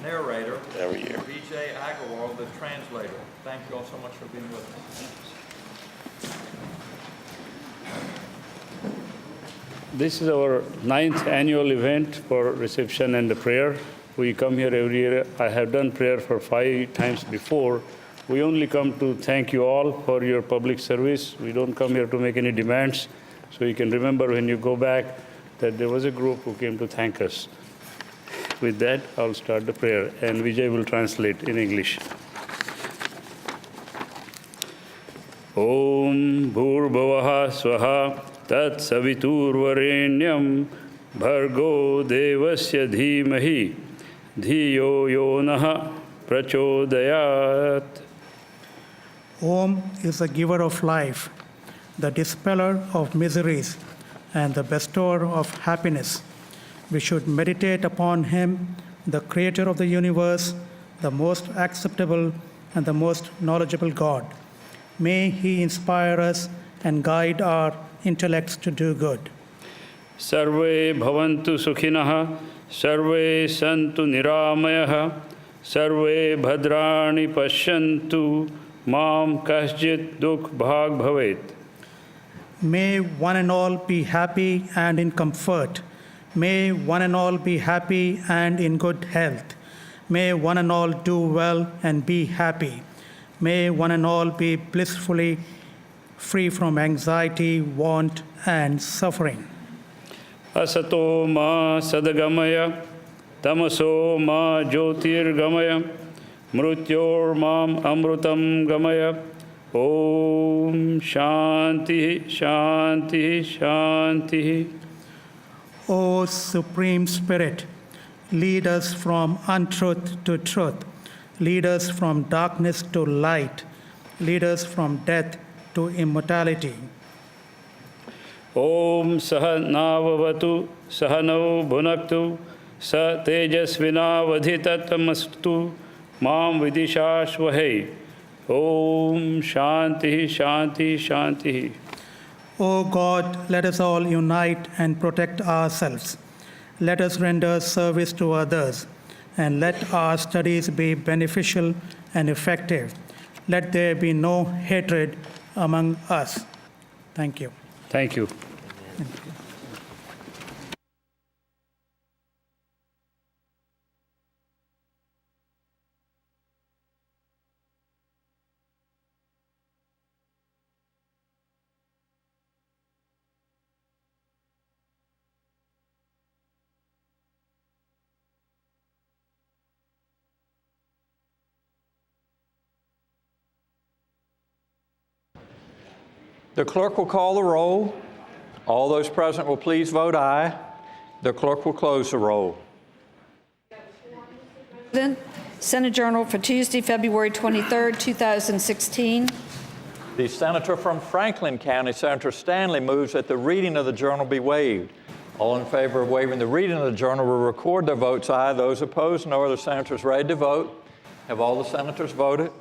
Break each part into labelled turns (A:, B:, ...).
A: narrator,
B: every year.
A: and Vijay Agarwal, the translator. Thank you all so much for being with us.
C: This is our 9th annual event for reception and the prayer. We come here every year. I have done prayer for 5 times before. We only come to thank you all for your public service. We don't come here to make any demands. So you can remember when you go back that there was a group who came to thank us. With that, I'll start the prayer, and Vijay will translate in English. Om Bhurbhavaha Swaha Tat Saviturvarenyam Bhargo Devasya Dhimahi Dhiyo Yonaha Prachodayat.
D: Om is the giver of life, the dispeller of miseries, and the bestower of happiness. We should meditate upon him, the creator of the universe, the most acceptable and the most knowledgeable God. May he inspire us and guide our intellects to do good.
C: Sarve bhavantu sukhinaha, sarve santu niramayah, sarve bhadrani pashyantu, mam kaschit dukh bhag bhavet.
D: May one and all be happy and in comfort. May one and all be happy and in good health. May one and all do well and be happy. May one and all be blissfully free from anxiety, want, and suffering.
C: Asato ma sadagamaya, tamaso ma jyotirgamaya, mrutyor mam amrutam gamaya. Om Shanti, Shanti, Shanti.
D: O Supreme Spirit, lead us from untruth to truth. Lead us from darkness to light. Lead us from death to immortality.
C: Om Sahanavavatu, Sahanau Bhunaktu, Sa Tejasvinavadhitatamastu, Mam Vidishashvahe. Om Shanti, Shanti, Shanti.
D: O God, let us all unite and protect ourselves. Let us render service to others, and let our studies be beneficial and effective. Let there be no hatred among us. Thank you.
C: Thank you.
A: The clerk will call the roll. All those present will please vote aye. The clerk will close the roll.
E: Senate Journal for Tuesday, February 23rd, 2016.
A: The senator from Franklin County, Senator Stanley, moves that the reading of the journal be waived. All in favor of waiving the reading of the journal will record their votes aye. Those opposed, no other senators ready to vote. Have all the senators voted?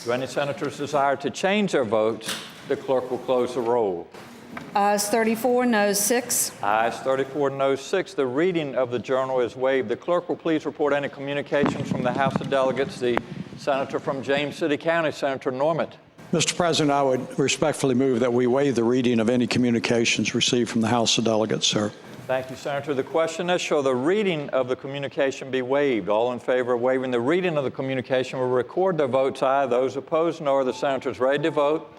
A: Do any senators desire to change their votes? The clerk will close the roll.
E: Ayes 34, noes 6.
A: Ayes 34, noes 6. The reading of the journal is waived. The clerk will please report any communications from the House of Delegates. The senator from James City County, Senator Norment.
F: Mr. President, I would respectfully move that we waive the reading of any communications received from the House of Delegates, sir.
A: Thank you, Senator. The question is, shall the reading of the communication be waived? All in favor of waiving the reading of the communication will record their votes aye. Those opposed, no. Are the senators ready to vote?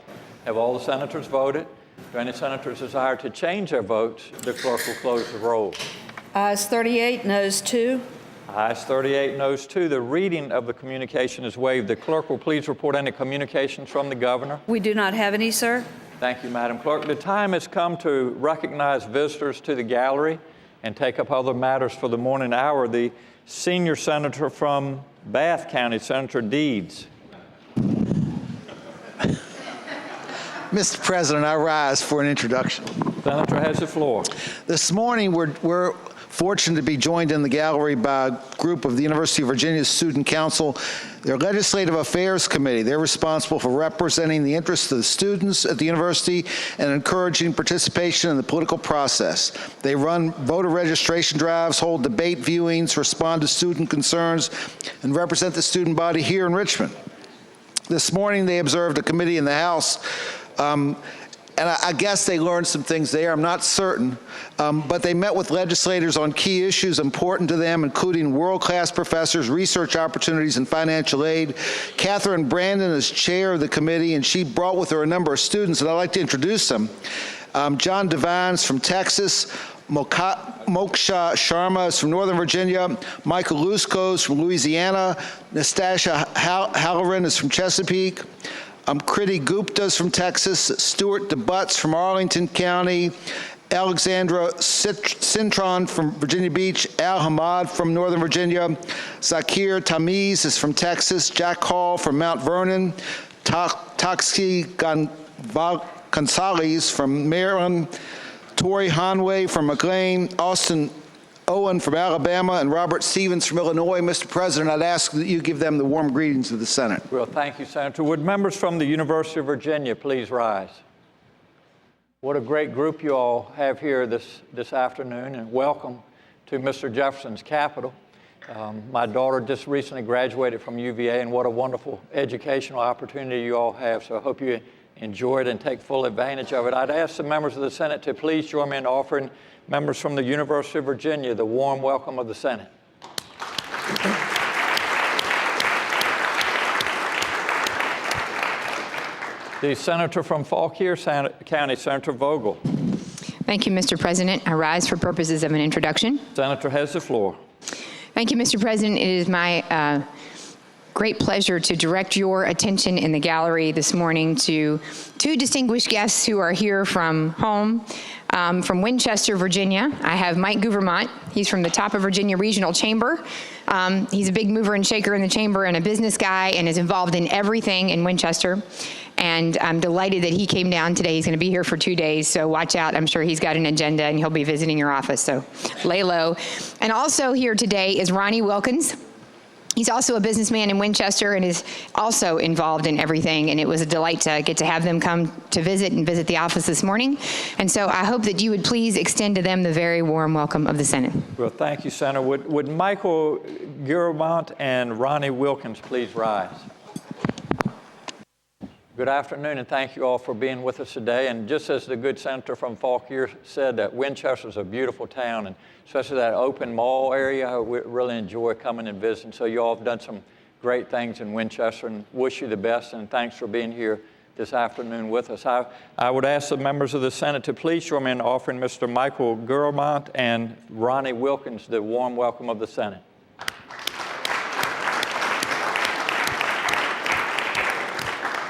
A: Have all the senators voted? Do any senators desire to change their votes? The clerk will close the roll.
E: Ayes 38, noes 2.
A: Ayes 38, noes 2. The reading of the communication is waived. The clerk will please report any communications from the governor.
E: We do not have any, sir.
A: Thank you, Madam Clerk. The time has come to recognize visitors to the gallery and take up other matters for the morning hour. The senior senator from Bath County, Senator Deeds.
G: Mr. President, I rise for an introduction.
A: Senator has the floor.
G: This morning, we're
B: fortunate to be joined in the gallery by a group of the University of Virginia Student Council, their Legislative Affairs Committee. They're responsible for representing the interests of the students at the university and encouraging participation in the political process. They run voter registration drives, hold debate viewings, respond to student concerns, and represent the student body here in Richmond. This morning, they observed a committee in the House, and I guess they learned some things there, I'm not certain, but they met with legislators on key issues important to them, including world-class professors, research opportunities, and financial aid. Catherine Brandon is chair of the committee, and she brought with her a number of students, and I'd like to introduce them. John Devines from Texas, Moksha Sharma is from Northern Virginia, Michael Lusko is from Louisiana, Nastasha Halloran is from Chesapeake, Kriti Gupta is from Texas, Stuart DeButts from Arlington County, Alexandra Cintron from Virginia Beach, Al Hamad from Northern Virginia, Zakir Tamiz is from Texas, Jack Hall from Mount Vernon, Taxi Gonzalez from Maryland, Tori Hanway from McLean, Austin Owen from Alabama, and Robert Stevens from Illinois. Mr. President, I'd ask that you give them the warm greetings of the Senate.
A: Well, thank you, Senator. Would members from the University of Virginia please rise? What a great group you all have here this afternoon, and welcome to Mr. Jefferson's capital. My daughter just recently graduated from UVA, and what a wonderful educational opportunity you all have, so I hope you enjoy it and take full advantage of it. I'd ask the members of the Senate to please join me in offering members from the University of Virginia the warm welcome of the Senate. The senator from Fauquier County, Senator Vogel.
G: Thank you, Mr. President. I rise for purposes of an introduction.
A: Senator has the floor.
G: Thank you, Mr. President. It is my great pleasure to direct your attention in the gallery this morning to two distinguished guests who are here from home. From Winchester, Virginia, I have Mike Gouvernement. He's from the Top of Virginia Regional Chamber. He's a big mover and shaker in the chamber and a business guy and is involved in everything in Winchester. And I'm delighted that he came down today. He's going to be here for 2 days, so watch out. I'm sure he's got an agenda and he'll be visiting your office, so lay low. And also here today is Ronnie Wilkins. He's also a businessman in Winchester and is also involved in everything, and it was a delight to get to have them come to visit the office this morning. And so I hope that you would please extend to them the very warm welcome of the Senate.
A: Well, thank you, Senator. Would Michael Gouvernement and Ronnie Wilkins please rise? Good afternoon, and thank you all for being with us today. And just as the good senator from Fauquier said, that Winchester's a beautiful town, and especially that open mall area, we really enjoy coming and visiting. So you all have done some great things in Winchester, and wish you the best, and thanks for being here this afternoon with us. I would ask the members of the Senate to please join me in offering Mr. Michael Gouvernement and Ronnie Wilkins the warm welcome of the Senate.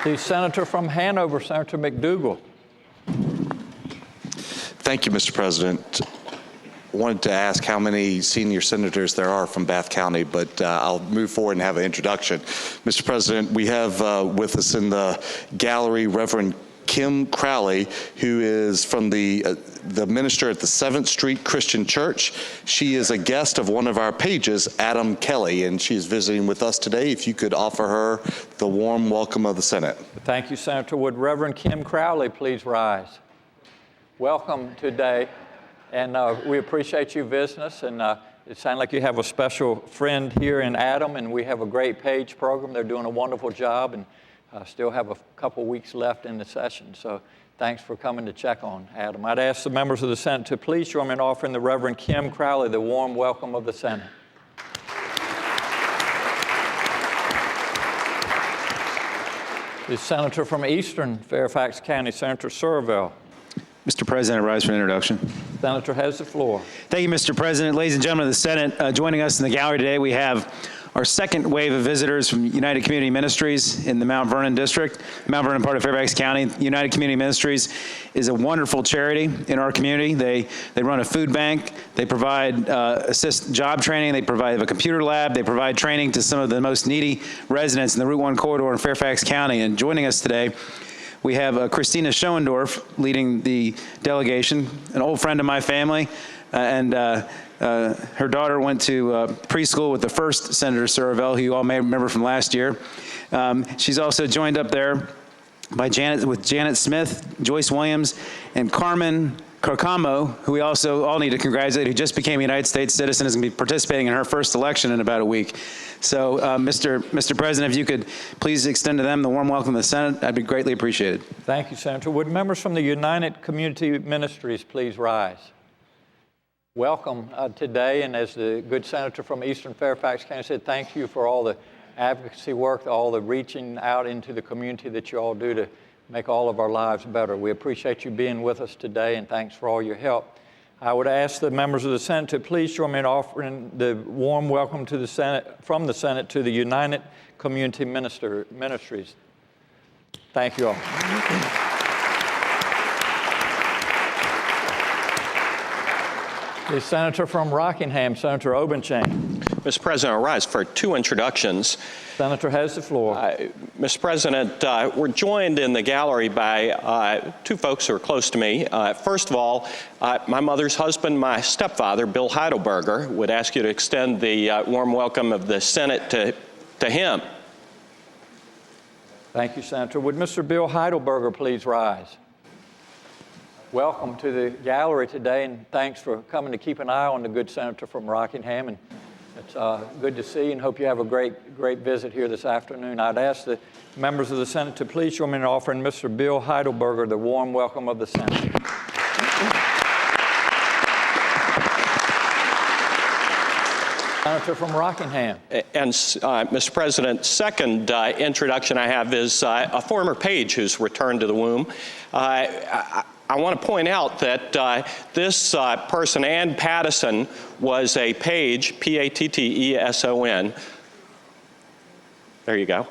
A: The senator from Hanover, Senator McDougal.
H: Thank you, Mr. President. I wanted to ask how many senior senators there are from Bath County, but I'll move forward and have an introduction. Mr. President, we have with us in the gallery Reverend Kim Crowley, who is from the minister at the 7th Street Christian Church. She is a guest of one of our pages, Adam Kelly, and she is visiting with us today. If you could offer her the warm welcome of the Senate.
A: Thank you, Senator. Would Reverend Kim Crowley please rise? Welcome today, and we appreciate you visiting us, and it sounds like you have a special friend here in Adam, and we have a great page program. They're doing a wonderful job, and still have a couple weeks left in the session, so thanks for coming to check on Adam. I'd ask the members of the Senate to please join me in offering the Reverend Kim Crowley the warm welcome of the Senate. The senator from Eastern Fairfax County, Senator Surville.
I: Mr. President, I rise for an introduction.
A: Senator has the floor.
I: Thank you, Mr. President. Ladies and gentlemen of the Senate, joining us in the gallery today, we have our second wave of visitors from United Community Ministries in the Mount Vernon district. Mount Vernon part of Fairfax County. United Community Ministries is a wonderful charity in our community. They run a food bank. They provide assist job training. They provide a computer lab. They provide training to some of the most needy residents in the Route 1 corridor in Fairfax County. And joining us today, we have Christina Schoendorf leading the delegation, an old friend of my family. and her daughter went to preschool with the first Senator Saravel, who you all may remember from last year. She's also joined up there by Janet Smith, Joyce Williams, and Carmen Carcamo, who we also all need to congratulate, who just became a United States citizen, is going to be participating in her first election in about a week. So, Mr. President, if you could please extend to them the warm welcome to the Senate, that'd be greatly appreciated.
A: Thank you, Senator. Would members from the United Community Ministries please rise? Welcome today, and as the good senator from Eastern Fairfax County said, thank you for all the advocacy work, all the reaching out into the community that you all do to make all of our lives better. We appreciate you being with us today, and thanks for all your help. I would ask the members of the Senate to please join me in offering the warm welcome to the Senate, from the Senate to the United Community Ministries. Thank you all. The senator from Rockingham, Senator Obenshain.
J: Mr. President, I rise for two introductions.
A: Senator has the floor.
J: Mr. President, we're joined in the gallery by two folks who are close to me. First of all, my mother's husband, my stepfather, Bill Heidelberger, would ask you to extend the warm welcome of the Senate to him.
A: Thank you, Senator. Would Mr. Bill Heidelberger please rise? Welcome to the gallery today, and thanks for coming to keep an eye on the good senator from Rockingham. And it's good to see you, and hope you have a great visit here this afternoon. I'd ask the members of the Senate to please join me in offering Mr. Bill Heidelberger the warm welcome of the Senate. Senator from Rockingham.
J: And Mr. President, second introduction I have is a former page who's returned to the womb. I want to point out that this person, Ann Pattison, was a page, P-A-T-T-E-S-O-N. There you go.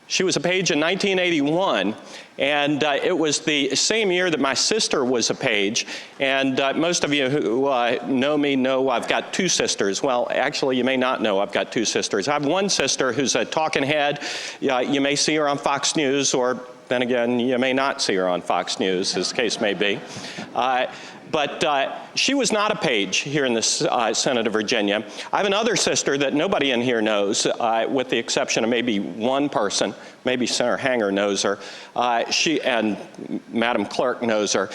J: She was a page in 1981, and it was the same year that my sister was a page. And most of you who know me know I've got two sisters. Well, actually, you may not know I've got two sisters. I have one sister who's a talking head. You may see her on Fox News, or then again, you may not see her on Fox News, as the case may be. But she was not a page here in the Senate of Virginia. I have another sister that nobody in here knows, with the exception of maybe one person. Maybe Senator Hanger knows her. She and Madam Clerk knows her.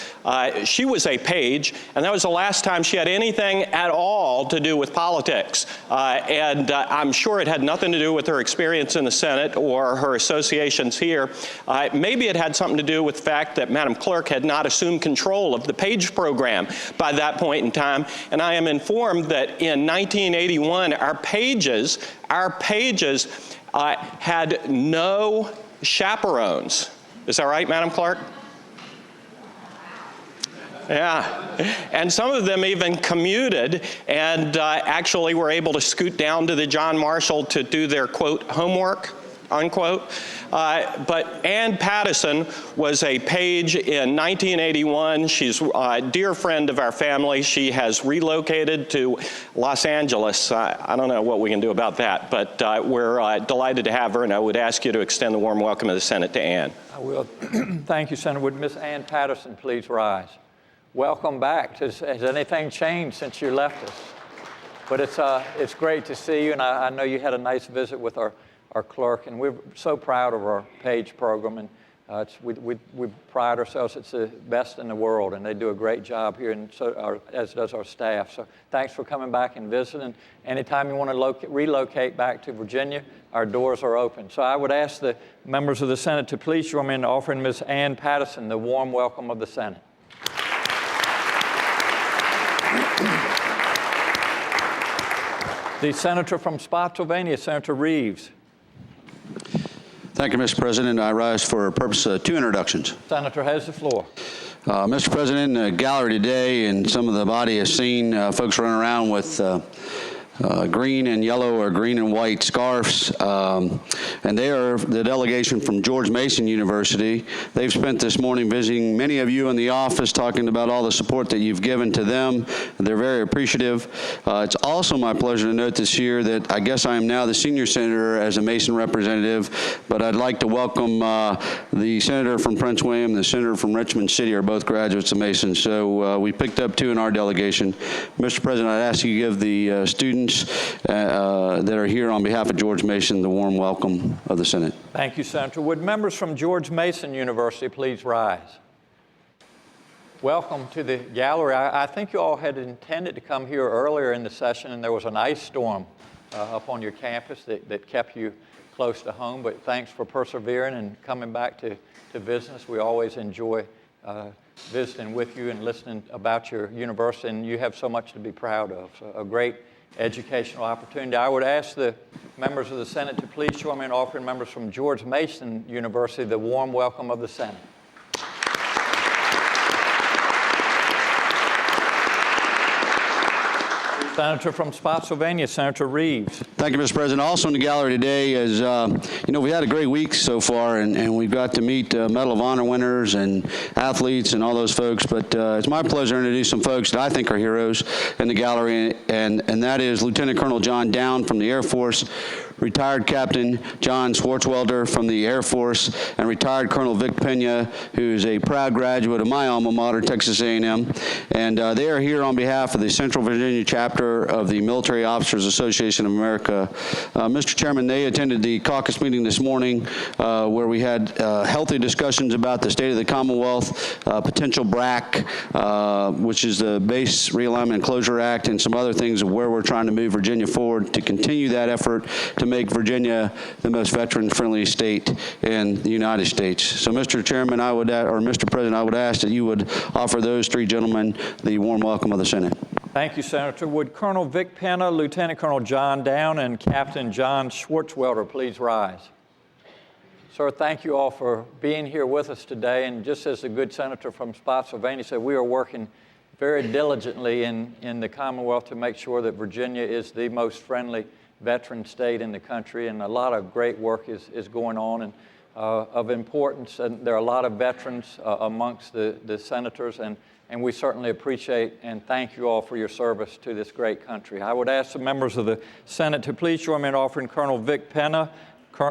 J: She was a page, and that was the last time she had anything at all to do with politics. And I'm sure it had nothing to do with her experience in the Senate or her associations here. Maybe it had something to do with the fact that Madam Clerk had not assumed control of the page program by that point in time. And I am informed that in 1981, our pages had no chaperones. Is that right, Madam Clerk? Yeah, and some of them even commuted and actually were able to scoot down to the John Marshall to do their, quote, homework, unquote. But Ann Pattison was a page in 1981. She's a dear friend of our family. She has relocated to Los Angeles. I don't know what we can do about that, but we're delighted to have her, and I would ask you to extend the warm welcome of the Senate to Ann.
A: I will. Thank you, Senator. Would Miss Ann Pattison please rise? Welcome back. Has anything changed since you left us? But it's great to see you, and I know you had a nice visit with our clerk, and we're so proud of our page program, and we pride ourselves. It's the best in the world, and they do a great job here, and so as does our staff. So thanks for coming back and visiting. Anytime you want to relocate back to Virginia, our doors are open. So I would ask the members of the Senate to please join me in offering Ms. Ann Pattison the warm welcome of the Senate. The senator from Spotsylvania, Senator Reeves.
K: Thank you, Mr. President. I rise for a purpose of two introductions.
A: Senator has the floor.
K: Mr. President, in the gallery today and some of the body has seen folks running around with green and yellow or green and white scarves. And they are the delegation from George Mason University. They've spent this morning visiting many of you in the office, talking about all the support that you've given to them. They're very appreciative. It's also my pleasure to note this year that I guess I am now the senior senator as a Mason representative, but I'd like to welcome the senator from Prince William, the senator from Richmond City are both graduates of Mason. So we picked up 2 in our delegation. Mr. President, I'd ask you to give the students that are here on behalf of George Mason the warm welcome of the Senate.
A: Thank you, Senator. Would members from George Mason University please rise? Welcome to the gallery. I think you all had intended to come here earlier in the session, and there was an ice storm up on your campus that kept you close to home, but thanks for persevering and coming back to visit us. We always enjoy visiting with you and listening about your university, and you have so much to be proud of. So a great educational opportunity. I would ask the members of the Senate to please join me in offering members from George Mason University the warm welcome of the Senate. Senator from Spotsylvania, Senator Reeves.
K: Thank you, Mr. President. Also in the gallery today is, we had a great week so far, and we've got to meet Medal of Honor winners and athletes and all those folks, but it's my pleasure to introduce some folks that I think are heroes in the gallery, and that is Lieutenant Colonel John Down from the Air Force, retired Captain John Swartzwelder from the Air Force, and retired Colonel Vic Pena, who's a proud graduate of my alma mater, Texas A&M. And they are here on behalf of the Central Virginia chapter of the Military Officers Association of America. Mr. Chairman, they attended the caucus meeting this morning where we had healthy discussions about the state of the Commonwealth, potential BRAC, which is the Base Realignment and Closure Act, and some other things of where we're trying to move Virginia forward to continue that effort to make Virginia the most veteran-friendly state in the United States. So, Mr. Chairman, Mr. President, I would ask that you would offer those 3 gentlemen the warm welcome of the Senate.
A: Thank you, Senator. Would Colonel Vic Pena, Lieutenant Colonel John Down, and Captain John Swartzwelder please rise? Sir, thank you all for being here with us today. And just as the good senator from Spotsylvania said, we are working very diligently in the Commonwealth to make sure that Virginia is the most friendly veteran state in the country, and a lot of great work is going on and of importance. And there are a lot of veterans amongst the senators, and we certainly appreciate and thank you all for your service to this great country. I would ask the members of the Senate to please join me in offering Colonel Vic Pena,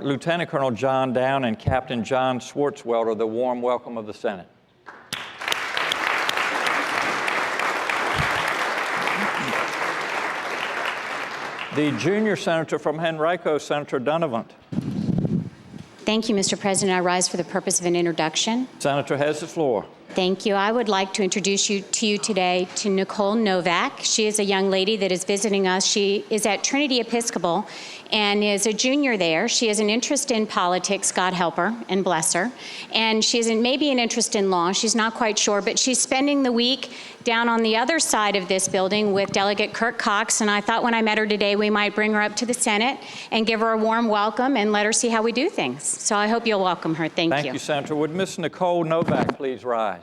A: Lieutenant Colonel John Down, and Captain John Swartzwelder the warm welcome of the Senate. The junior senator from Henrico, Senator Dunavant.
L: Thank you, Mr. President. I rise for the purpose of an introduction.
A: Senator has the floor.
L: Thank you. I would like to introduce you today to Nicole Novak. She is a young lady that is visiting us. She is at Trinity Episcopal and is a junior there. She has an interest in politics, God help her and bless her. And she has maybe an interest in law. She's not quite sure, but she's spending the week down on the other side of this building with Delegate Kirk Cox. And I thought when I met her today, we might bring her up to the Senate and give her a warm welcome and let her see how we do things. So I hope you'll welcome her. Thank you.
A: Thank you, Senator. Would Ms. Nicole Novak please rise?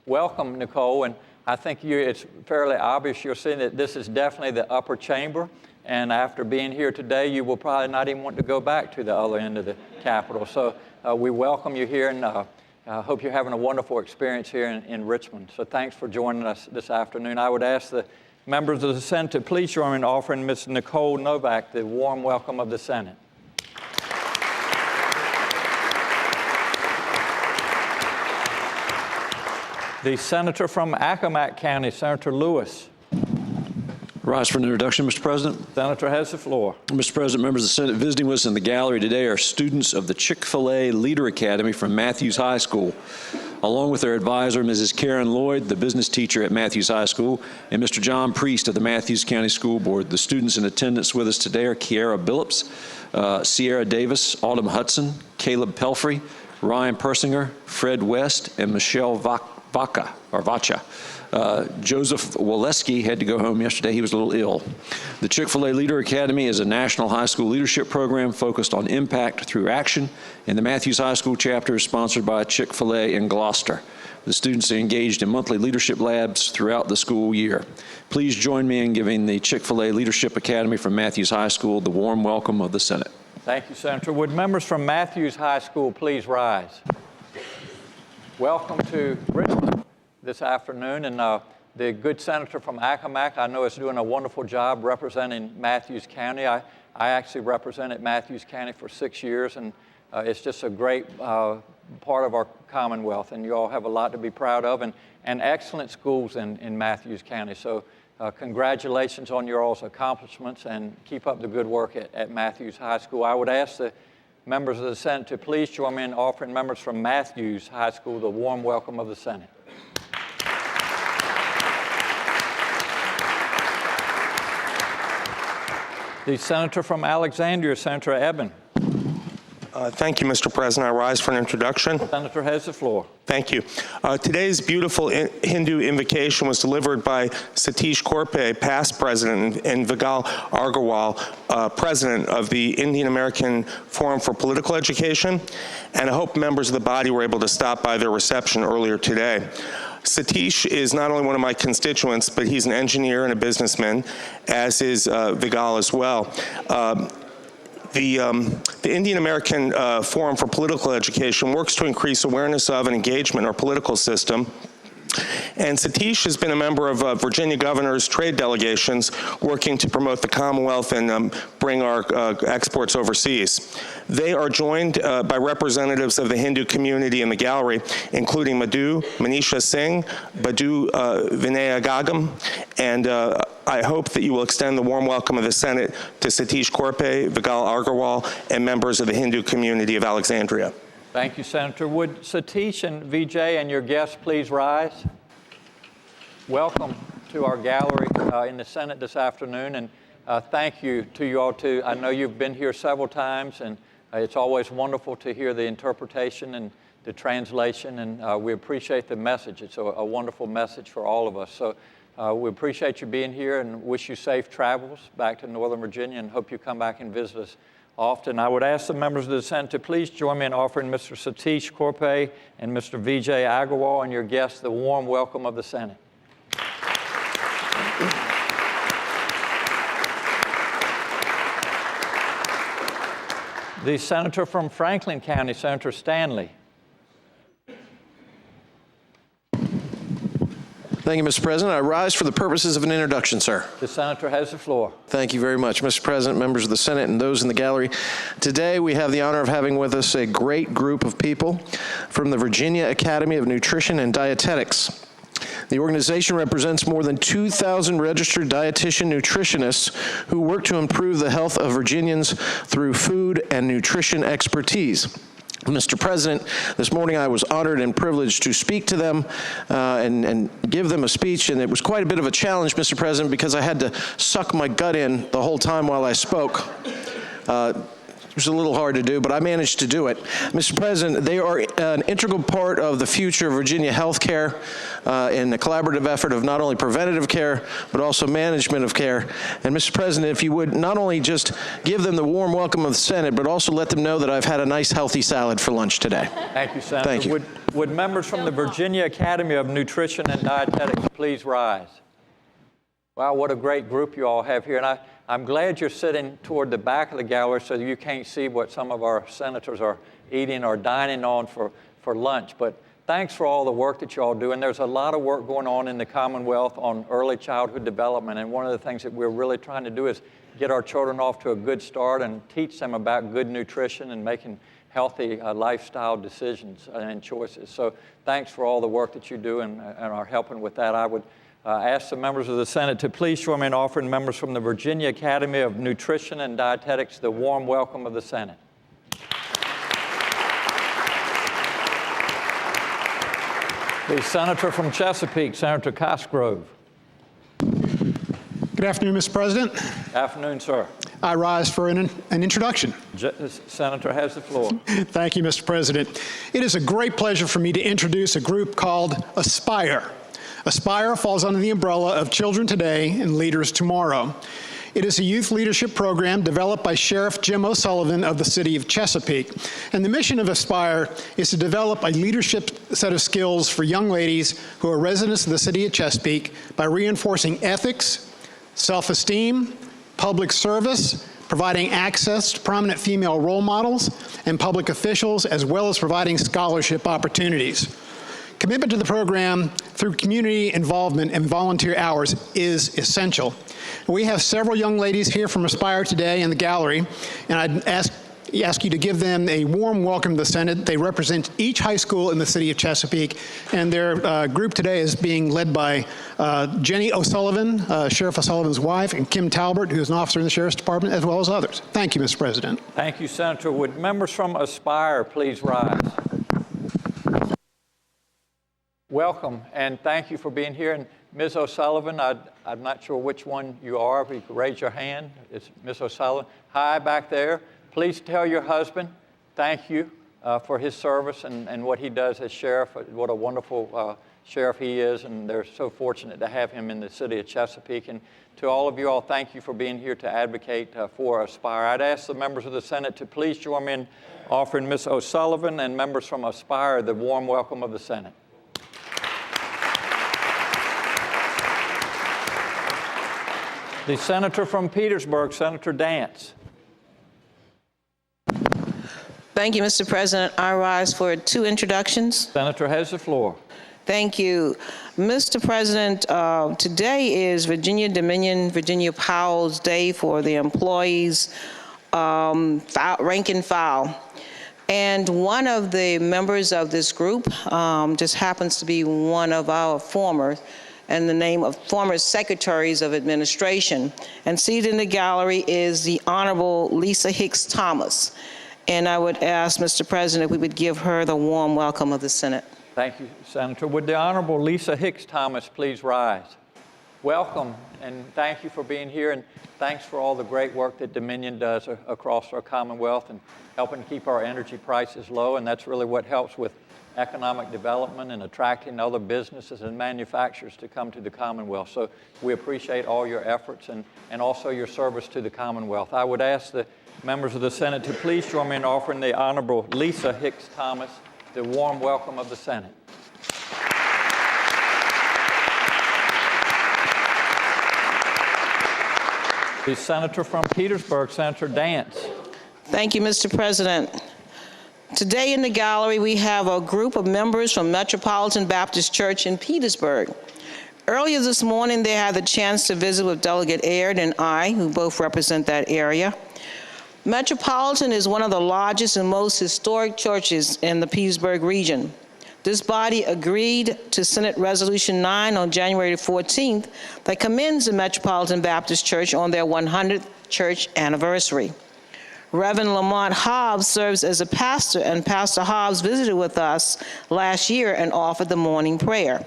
A: Welcome, Nicole, and I think it's fairly obvious you're seeing that this is definitely the upper chamber, and after being here today, you will probably not even want to go back to the other end of the Capitol. So we welcome you here, and I hope you're having a wonderful experience here in Richmond. So thanks for joining us this afternoon. I would ask the members of the Senate to please join me in offering Ms. Nicole Novak the warm welcome of the Senate. The senator from Accomack County, Senator Lewis.
M: Rise for an introduction, Mr. President.
A: Senator has the floor.
M: Mr. President, members of the Senate, visiting with us in the gallery today are students of the Chick-fil-A Leader Academy from Matthews High School, along with their advisor, Mrs. Karen Lloyd, the business teacher at Matthews High School, and Mr. John Priest of the Matthews County School Board. The students in attendance with us today are Kiara Billups, Sierra Davis, Autumn Hudson, Caleb Pelfrey, Ryan Persinger, Fred West, and Michelle Vacha. Joseph Waleski had to go home yesterday. He was a little ill. The Chick-fil-A Leader Academy is a national high school leadership program focused on impact through action, and the Matthews High School chapter is sponsored by Chick-fil-A in Gloucester. The students are engaged in monthly leadership labs throughout the school year. Please join me in giving the Chick-fil-A Leadership Academy from Matthews High School the warm welcome of the Senate.
A: Thank you, Senator. Would members from Matthews High School please rise? Welcome to Richmond this afternoon, and the good senator from Accomack, I know, is doing a wonderful job representing Matthews County. I actually represented Matthews County for 6 years, and it's just a great part of our Commonwealth, and you all have a lot to be proud of, and excellent schools in Matthews County. So congratulations on your all's accomplishments, and keep up the good work at Matthews High School. I would ask the members of the Senate to please join me in offering members from Matthews High School the warm welcome of the Senate. The senator from Alexandria, Senator Eben.
N: Thank you, Mr. President. I rise for an introduction.
A: Senator has the floor.
N: Thank you. Today's beautiful Hindu invocation was delivered by Satish Korpe, past president, and Vigal Agarwal, president of the Indian American Forum for Political Education, and I hope members of the body were able to stop by their reception earlier today. Satish is not only one of my constituents, but he's an engineer and a businessman, as is Vigal as well. The Indian American Forum for Political Education works to increase awareness of and engagement in our political system. And Satish has been a member of Virginia governor's trade delegations working to promote the Commonwealth and bring our exports overseas. They are joined by representatives of the Hindu community in the gallery, including Madhu Manisha Singh, Badhu Vinaya Gagam, and I hope that you will extend the warm welcome of the Senate to Satish Korpe, Vigal Agarwal, and members of the Hindu community of Alexandria.
A: Thank you, Senator. Would Satish and Vijay and your guests please rise? Welcome to our gallery in the Senate this afternoon, and thank you to you all too. I know you've been here several times, and it's always wonderful to hear the interpretation and the translation, and we appreciate the message. It's a wonderful message for all of us. So we appreciate you being here and wish you safe travels back to Northern Virginia, and hope you come back and visit us often. I would ask the members of the Senate to please join me in offering Mr. Satish Korpe and Mr. Vijay Agarwal and your guests the warm welcome of the Senate. The senator from Franklin County, Senator Stanley.
O: Thank you, Mr. President. I rise for the purposes of an introduction, sir.
A: The senator has the floor.
O: Thank you very much, Mr. President, members of the Senate, and those in the gallery. Today, we have the honor of having with us a great group of people from the Virginia Academy of Nutrition and Dietetics. The organization represents more than 2,000 registered dietitian nutritionists who work to improve the health of Virginians through food and nutrition expertise. Mr. President, this morning I was honored and privileged to speak to them and give them a speech, and it was quite a bit of a challenge, Mr. President, because I had to suck my gut in the whole time while I spoke. It was a little hard to do, but I managed to do it. Mr. President, they are an integral part of the future of Virginia health care in the collaborative effort of not only preventative care, but also management of care. And Mr. President, if you would not only just give them the warm welcome of the Senate, but also let them know that I've had a nice healthy salad for lunch today.
A: Thank you, Senator.
O: Thank you.
A: Would members from the Virginia Academy of Nutrition and Dietetics please rise? Wow, what a great group you all have here. And I'm glad you're sitting toward the back of the gallery so you can't see what some of our senators are eating or dining on for lunch. But thanks for all the work that you all do. And there's a lot of work going on in the Commonwealth on early childhood development. And one of the things that we're really trying to do is get our children off to a good start and teach them about good nutrition and making healthy lifestyle decisions and choices. So thanks for all the work that you do and are helping with that. I would ask the members of the Senate to please join me in offering members from the Virginia Academy of Nutrition and Dietetics the warm welcome of the Senate. The senator from Chesapeake, Senator Cosgrove.
P: Good afternoon, Mr. President.
A: Afternoon, sir.
P: I rise for an introduction.
A: The senator has the floor.
P: Thank you, Mr. President. It is a great pleasure for me to introduce a group called Aspire. Aspire falls under the umbrella of Children Today and Leaders Tomorrow. It is a youth leadership program developed by Sheriff Jim O'Sullivan of the city of Chesapeake. And the mission of Aspire is to develop a leadership set of skills for young ladies who are residents of the city of Chesapeake by reinforcing ethics, self-esteem, public service, providing access to prominent female role models and public officials, as well as providing scholarship opportunities. Commitment to the program through community involvement and volunteer hours is essential. We have several young ladies here from Aspire today in the gallery, and I'd ask you to give them a warm welcome to the Senate. They represent each high school in the city of Chesapeake, and their group today is being led by Jenny O'Sullivan, Sheriff O'Sullivan's wife, and Kim Talbert, who is an officer in the Sheriff's Department, as well as others. Thank you, Mr. President.
A: Thank you, Senator. Would members from Aspire please rise? Welcome, and thank you for being here. And Ms. O'Sullivan, I'm not sure which one you are. If you could raise your hand. It's Ms. O'Sullivan. Hi, back there. Please tell your husband thank you for his service and what he does as sheriff. What a wonderful sheriff he is, and they're so fortunate to have him in the city of Chesapeake. And to all of you all, thank you for being here to advocate for Aspire. I'd ask the members of the Senate to please join me in offering Ms. O'Sullivan and members from Aspire the warm welcome of the Senate. The senator from Petersburg, Senator Dance.
Q: Thank you, Mr. President. I rise for 2 introductions.
A: Senator has the floor.
Q: Thank you. Mr. President, today is Virginia Dominion, Virginia Powell's Day for the employees, rank and file. And one of the members of this group just happens to be one of our former secretaries of administration. And seated in the gallery is the Honorable Lisa Hicks Thomas. And I would ask, Mr. President, if we would give her the warm welcome of the Senate.
A: Thank you, Senator. Would the Honorable Lisa Hicks Thomas please rise? Welcome, and thank you for being here, and thanks for all the great work that Dominion does across our Commonwealth and helping to keep our energy prices low, and that's really what helps with economic development and attracting other businesses and manufacturers to come to the Commonwealth. So we appreciate all your efforts and also your service to the Commonwealth. I would ask the members of the Senate to please join me in offering the Honorable Lisa Hicks Thomas the warm welcome of the Senate. The senator from Petersburg, Senator Dance.
Q: Thank you, Mr. President. Today in the gallery, we have a group of members from Metropolitan Baptist Church in Petersburg. Earlier this morning, they had the chance to visit with Delegate Aird and I, who both represent that area. Metropolitan is one of the largest and most historic churches in the Petersburg region. This body agreed to Senate Resolution 9 on January 14th that commends the Metropolitan Baptist Church on their 100th church anniversary. Reverend Lamont Hobbs serves as a pastor, and Pastor Hobbs visited with us last year and offered the morning prayer.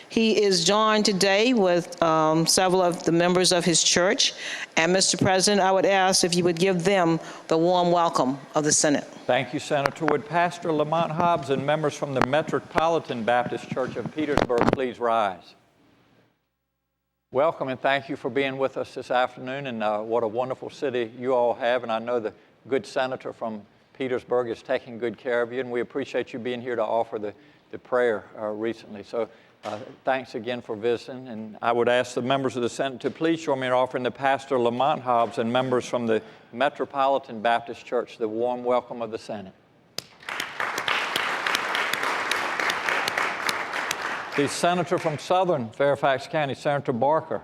Q: He is joined today with several of the members of his church. And Mr. President, I would ask if you would give them the warm welcome of the Senate.
A: Thank you, Senator. Would Pastor Lamont Hobbs and members from the Metropolitan Baptist Church of Petersburg please rise? Welcome, and thank you for being with us this afternoon. And what a wonderful city you all have. And I know the good senator from Petersburg is taking good care of you. And we appreciate you being here to offer the prayer recently. So thanks again for visiting, and I would ask the members of the Senate to please join me in offering the Pastor Lamont Hobbs and members from the Metropolitan Baptist Church the warm welcome of the Senate. The senator from Southern Fairfax County, Senator Barker.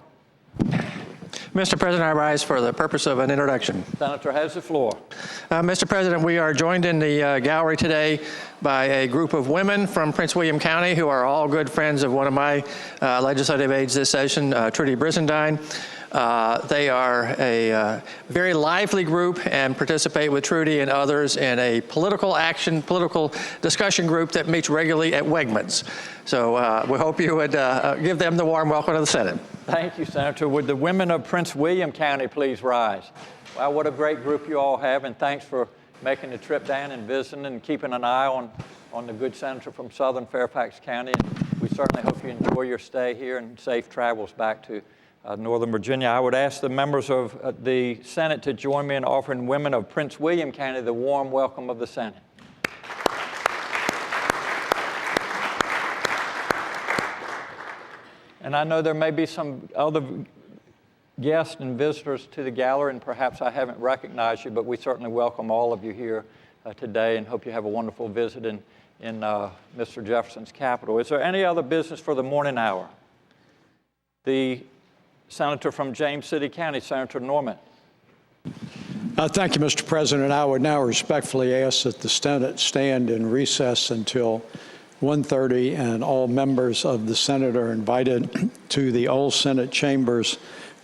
R: Mr. President, I rise for the purpose of an introduction.
A: Senator has the floor.
R: Mr. President, we are joined in the gallery today by a group of women from Prince William County who are all good friends of one of my legislative aides this session, Trudy Brizendine. They are a very lively group and participate with Trudy and others in a political discussion group that meets regularly at Wegmans. So we hope you would give them the warm welcome to the Senate.
A: Thank you, Senator. Would the women of Prince William County please rise? Wow, what a great group you all have, and thanks for making the trip down and visiting and keeping an eye on the good senator from Southern Fairfax County. We certainly hope you enjoy your stay here and safe travels back to Northern Virginia. I would ask the members of the Senate to join me in offering women of Prince William County the warm welcome of the Senate. And I know there may be some other guests and visitors to the gallery, and perhaps I haven't recognized you, but we certainly welcome all of you here today and hope you have a wonderful visit in Mr. Jefferson's capital. Is there any other business for the morning hour? The senator from James City County, Senator Norman.
F: Thank you, Mr. President. I would now respectfully ask that the Senate stand in recess until 1:30, and all members of the Senate are invited to the old Senate chambers,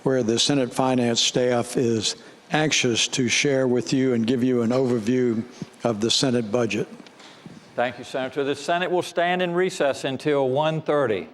F: where the Senate finance staff is anxious to share with you and give you an overview of the Senate budget.
A: Thank you, Senator. The Senate will stand in recess until 1:30.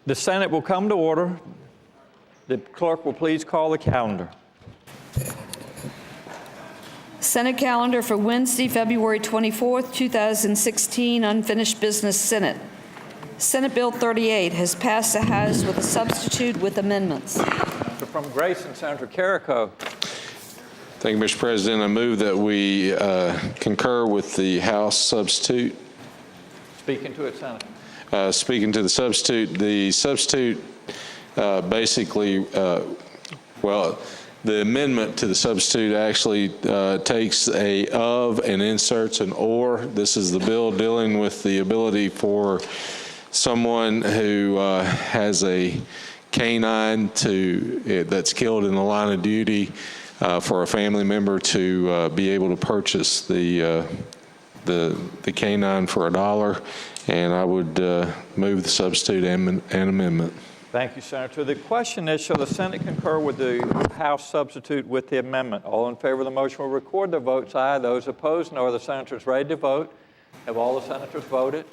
A: The Senate will come to order. The clerk will please call the calendar.
E: Senate calendar for Wednesday, February 24th, 2016, unfinished business Senate. Senate Bill 38 has passed the House with a substitute with amendments.
A: Senator from Grayson, Senator Carrico.
S: Thank you, Mr. President. I move that we concur with the House substitute.
A: Speaking to it, Senator.
S: Speaking to the substitute basically, well, the amendment to the substitute actually takes a of and inserts an or. This is the bill dealing with the ability for someone who has a canine that's killed in the line of duty for a family member to be able to purchase the canine for $1. And I would move the substitute and amendment.
A: Thank you, Senator. The question is, shall the Senate concur with the House substitute with the amendment? All in favor of the motion will record their votes aye. Those opposed, no. Are the senators ready to vote? Have all the senators voted?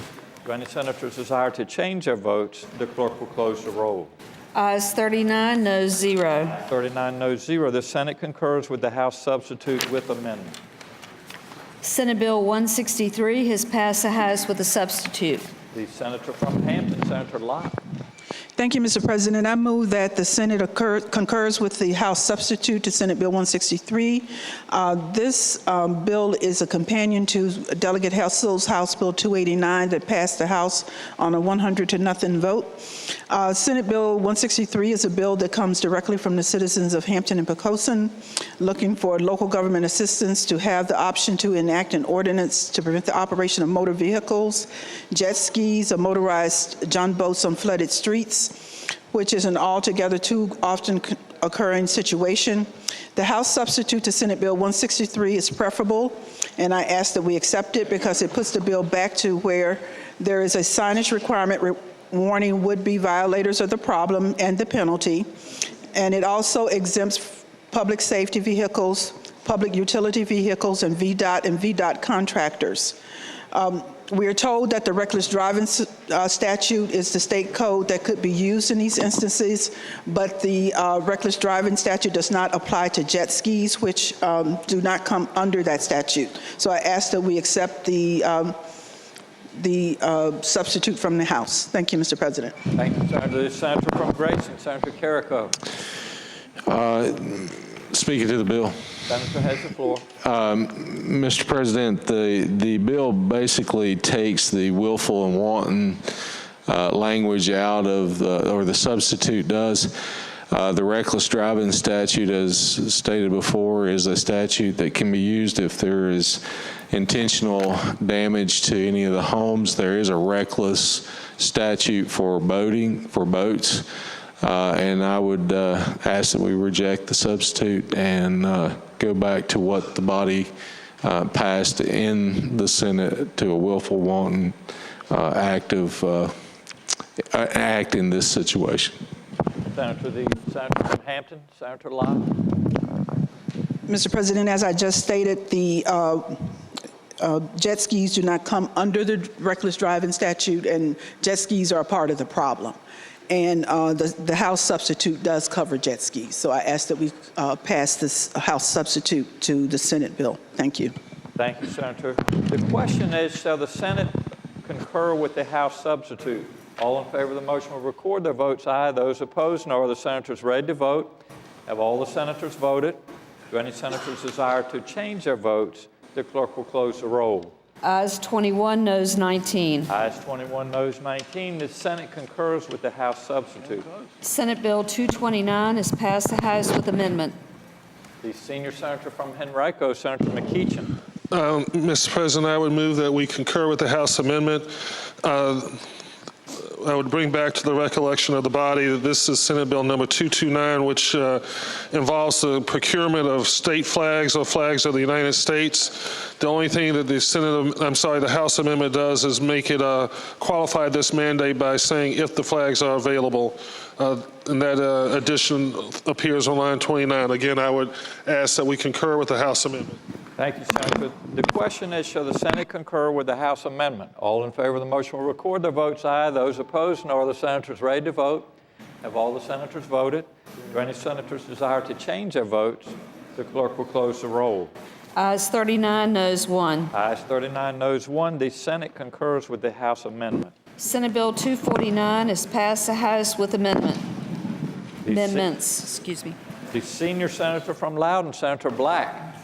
A: Do any senators desire to change their votes? The clerk will close the roll.
E: Ayes 39, noes 0.
A: 39, noes 0. The Senate concurs with the House substitute with amendment.
E: Senate Bill 163 has passed the House with a substitute.
A: The senator from Hampton, Senator Lott.
T: Thank you, Mr. President. I move that the Senate concurs with the House substitute to Senate Bill 163. This bill is a companion to Delegate Hessel's House Bill 289 that passed the House on a 100-0 vote. Senate Bill 163 is a bill that comes directly from the citizens of Hampton and Poquoson, looking for local government assistance to have the option to enact an ordinance to prevent the operation of motor vehicles, jet skis, or motorized john boats on flooded streets, which is an altogether too often occurring situation. The House substitute to Senate Bill 163 is preferable, and I ask that we accept it because it puts the bill back to where there is a signage requirement warning would-be violators of the problem and the penalty, and it also exempts public safety vehicles, public utility vehicles, and VDOT contractors. We are told that the reckless driving statute is the state code that could be used in these instances, but the reckless driving statute does not apply to jet skis, which do not come under that statute. So I ask that we accept the substitute from the House. Thank you, Mr. President.
A: Thank you, Senator. The senator from Grayson, Senator Carrico.
S: Speaking to the bill.
A: Senator has the floor.
S: Mr. President, the bill basically takes the willful and wanton language out of, or the substitute does. The reckless driving statute, as stated before, is a statute that can be used if there is intentional damage to any of the homes. There is a reckless statute for boats. And I would ask that we reject the substitute and go back to what the body passed in the Senate, to a willful, wanton act in this situation.
A: Senator from Hampton, Senator Lott.
T: Mr. President, as I just stated, the jet skis do not come under the reckless driving statute, and jet skis are a part of the problem. And the House substitute does cover jet skis. So I ask that we pass this House substitute to the Senate bill. Thank you.
A: Thank you, Senator. The question is, shall the Senate concur with the House substitute? All in favor of the motion will record their votes aye. Those opposed, no. Are the senators ready to vote? Have all the senators voted? Do any senators desire to change their votes? The clerk will close the roll.
E: Ayes 21, noes 19.
A: Ayes 21, noes 19. The Senate concurs with the House substitute.
E: Senate Bill 229 has passed the House with amendment.
A: The senior senator from Henrico, Senator McEachin.
U: Mr. President, I would move that we concur with the House amendment. I would bring back to the recollection of the body that this is Senate Bill number 229, which involves the procurement of state flags or flags of the United States. The only thing that the House amendment does is make it qualify this mandate by saying if the flags are available. addition appears on line 29. Again, I would ask that we concur with the House amendment.
A: Thank you, Senator. The question is, shall the Senate concur with the House amendment? All in favor of the motion will record their votes aye. Those opposed, nor are the senators ready to vote. Have all the senators voted? Do any senators desire to change their votes? The clerk will close the roll.
E: Ayes 39, noes 1.
A: Ayes 39, noes 1. The Senate concurs with the House amendment.
E: Senate Bill 249 has passed the House with amendments. Excuse me.
A: The senior senator from Loudoun, Senator Black.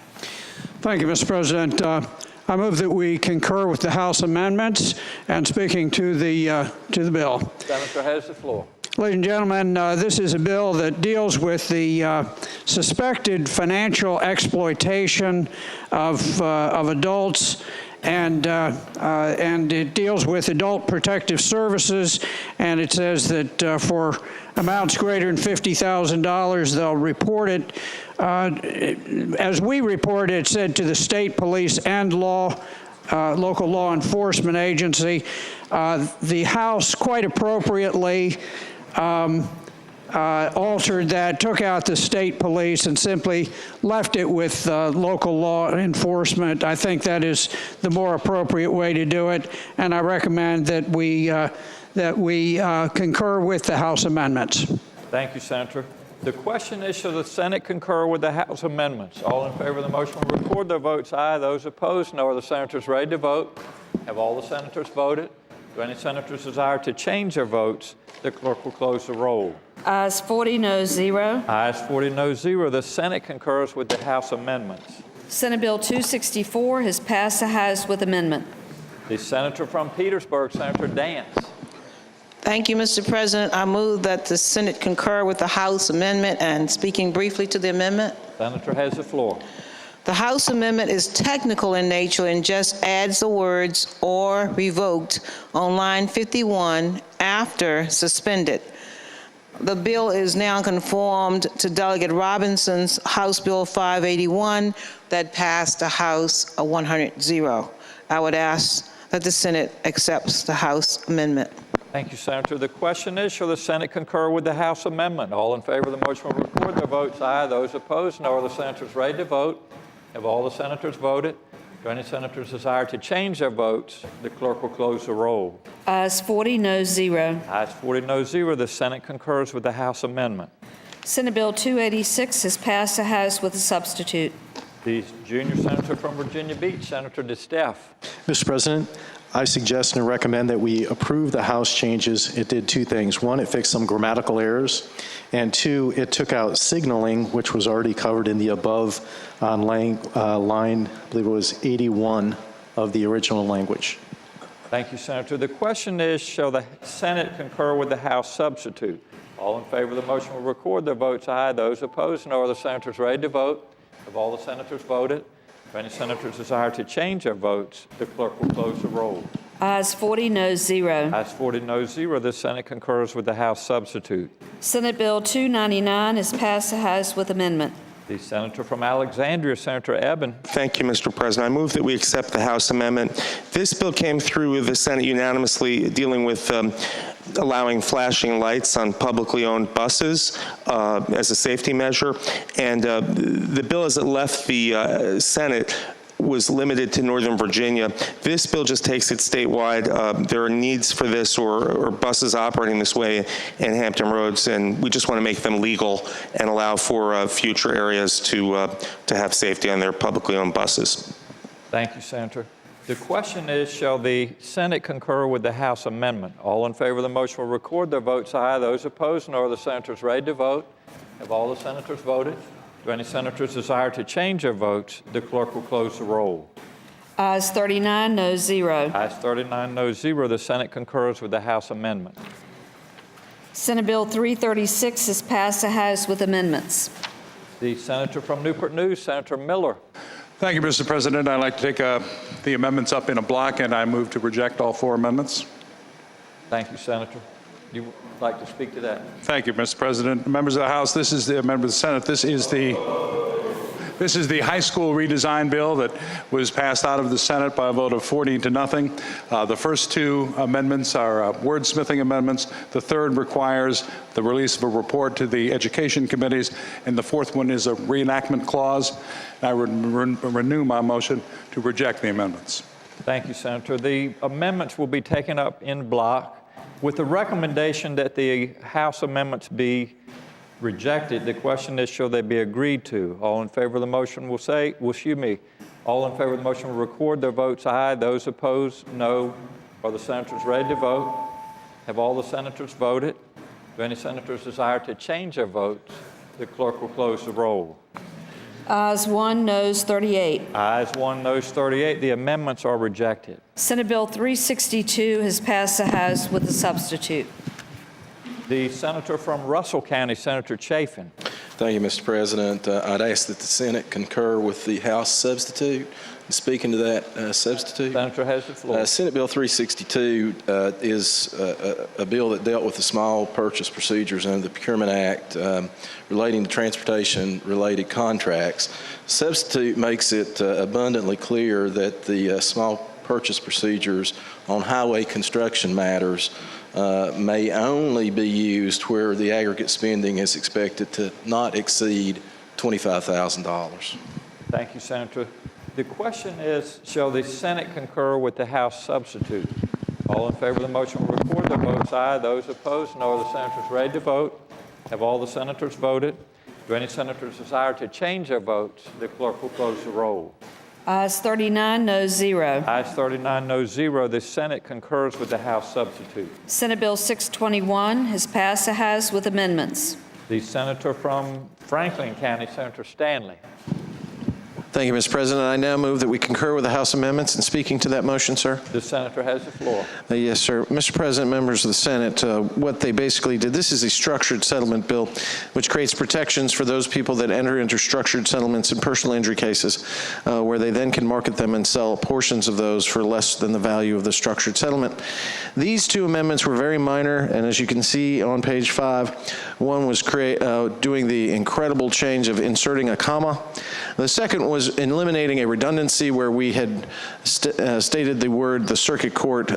F: Thank you, Mr. President. I move that we concur with the House amendments and speaking to the bill.
A: Senator has the floor.
F: Ladies and gentlemen, this is a bill that deals with the suspected financial exploitation of adults, and it deals with adult protective services, and it says that for amounts greater than $50,000, they'll report it. As we report it, said to the state police and local law enforcement agency. The House, quite appropriately, altered that, took out the state police and simply left it with local law enforcement. I think that is the more appropriate way to do it, and I recommend that we concur with the House amendments.
A: Thank you, Senator. The question is, shall the Senate concur with the House amendments? All in favor of the motion will record their votes aye. Those opposed, no. Are the senators ready to vote? Have all the senators voted? Do any senators desire to change their votes? The clerk will close the roll.
E: Ayes 40, noes 0.
A: Ayes 40, noes 0. The Senate concurs with the House amendments.
E: Senate Bill 264 has passed the House with amendment.
A: The senator from Petersburg, Senator Dance.
Q: Thank you, Mr. President. I move that the Senate concur with the House amendment, and speaking briefly to the amendment.
A: Senator has the floor.
Q: The House amendment is technical in nature and just adds the words "or revoked" on line 51 after suspended. The bill is now conformed to Delegate Robinson's House Bill 581 that passed the House 100-0. I would ask that the Senate accepts the House amendment.
A: Thank you, Senator. The question is, shall the Senate concur with the House amendment? All in favor of the motion will record their votes aye. Those opposed, no. Are the senators ready to vote? Have all the senators voted? Do any senators desire to change their votes? The clerk will close the roll.
E: Ayes 40, noes 0.
A: Ayes 40, noes 0. The Senate concurs with the House amendment.
E: Senate Bill 286 has passed the House with a substitute.
A: The junior senator from Virginia Beach, Senator DeSteffe.
O: Mr. President, I suggest and recommend that we approve the House changes. It did two things. One, it fixed some grammatical errors, and two, it took out signaling, which was already covered in the above on line, I believe it was 81 of the original language.
A: Thank you, Senator. The question is, shall the Senate concur with the House substitute? All in favor of the motion will record their votes aye. Those opposed, no. Are the senators ready to vote? Have all the senators voted? If any senators desire to change their votes, the clerk will close the roll.
E: Ayes 40, noes 0.
A: Ayes 40, noes 0. The Senate concurs with the House substitute.
E: Senate Bill 299 has passed the House with amendment.
A: The senator from Alexandria, Senator Eben.
N: Thank you, Mr. President. I move that we accept the House amendment. This bill came through the Senate unanimously, dealing with allowing flashing lights on publicly owned buses as a safety measure. And the bill, as it left the Senate, was limited to Northern Virginia. This bill just takes it statewide. There are needs for this or buses operating this way in Hampton Roads, and we just want to make them legal and allow for future areas to have safety on their publicly owned buses.
A: Thank you, Senator. The question is, shall the Senate concur with the House amendment? All in favor of the motion will record their votes aye. Those opposed, no. Are the senators ready to vote? Have all the senators voted? Do any senators desire to change their votes? The clerk will close the roll.
E: Ayes 39, noes 0.
A: Ayes 39, noes 0. The Senate concurs with the House amendment.
E: Senate Bill 336 has passed the House with amendments.
A: The senator from Newport News, Senator Miller.
D: Thank you, Mr. President. I'd like to take the amendments up in a block, and I move to reject all four amendments.
A: Thank you, Senator. You would like to speak to that?
D: Thank you, Mr. President. Members of the House, this is the member of the Senate. This is the This is the high school redesign bill that was passed out of the Senate by a vote of 40-0. The first two amendments are wordsmithing amendments. The third requires the release of a report to the education committees, and the fourth one is a reenactment clause. I would renew my motion to reject the amendments.
A: Thank you, Senator. The amendments will be taken up in block with the recommendation that the House amendments be rejected. The question is, shall they be agreed to? All in favor of the motion will say, all in favor of the motion will record their votes aye. Those opposed, no. Are the senators ready to vote? Have all the senators voted? Do any senators desire to change their votes? The clerk will close the roll.
E: Ayes 1, noes 38.
A: Ayes 1, noes 38. The amendments are rejected.
E: Senate Bill 362 has passed the House with a substitute.
A: The senator from Russell County, Senator Chafin.
C: Thank you, Mr. President. I'd ask that the Senate concur with the House substitute. Speaking to that substitute,
A: Senator has the floor.
C: Senate Bill 362 is a bill that dealt with the small purchase procedures under the Procurement Act relating to transportation-related contracts. Substitute makes it abundantly clear that the small purchase procedures on highway construction matters may only be used where the aggregate spending is expected to not exceed $25,000.
A: Thank you, Senator. The question is, shall the Senate concur with the House substitute? All in favor of the motion will record their votes aye. Those opposed, no. Are the senators ready to vote? Have all the senators voted? Do any senators desire to change their votes? The clerk will close the roll.
E: Ayes 39, noes 0.
A: Ayes 39, noes 0. The Senate concurs with the House substitute.
E: Senate Bill 621 has passed the House with amendments.
A: The senator from Franklin County, Senator Stanley.
O: Thank you, Mr. President. I now move that we concur with the House amendments. And speaking to that motion, sir?
A: The senator has the floor.
O: Yes, sir. Mr. President, members of the Senate, what they basically did, this is a structured settlement bill which creates protections for those people that enter into structured settlements in personal injury cases where they then can market them and sell portions of those for less than the value of the structured settlement. These two amendments were very minor, and as you can see on page 5, one was doing the incredible change of inserting a comma. The second was eliminating a redundancy where we had stated the word the circuit court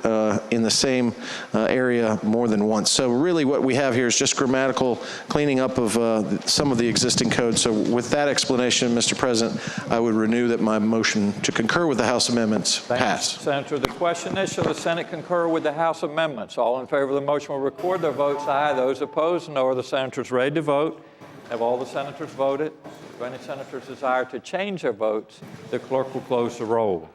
O: in the same area more than once. So really what we have here is just grammatical cleaning up of some of the existing code. So with that explanation, Mr. President, I would renew that my motion to concur with the House amendments pass.
A: Senator, the question is, shall the Senate concur with the House amendments? All in favor of the motion will record their votes aye. Those opposed, no. Are the senators ready to vote? Have all the senators voted? Do any senators desire to change their votes? The clerk will close the roll.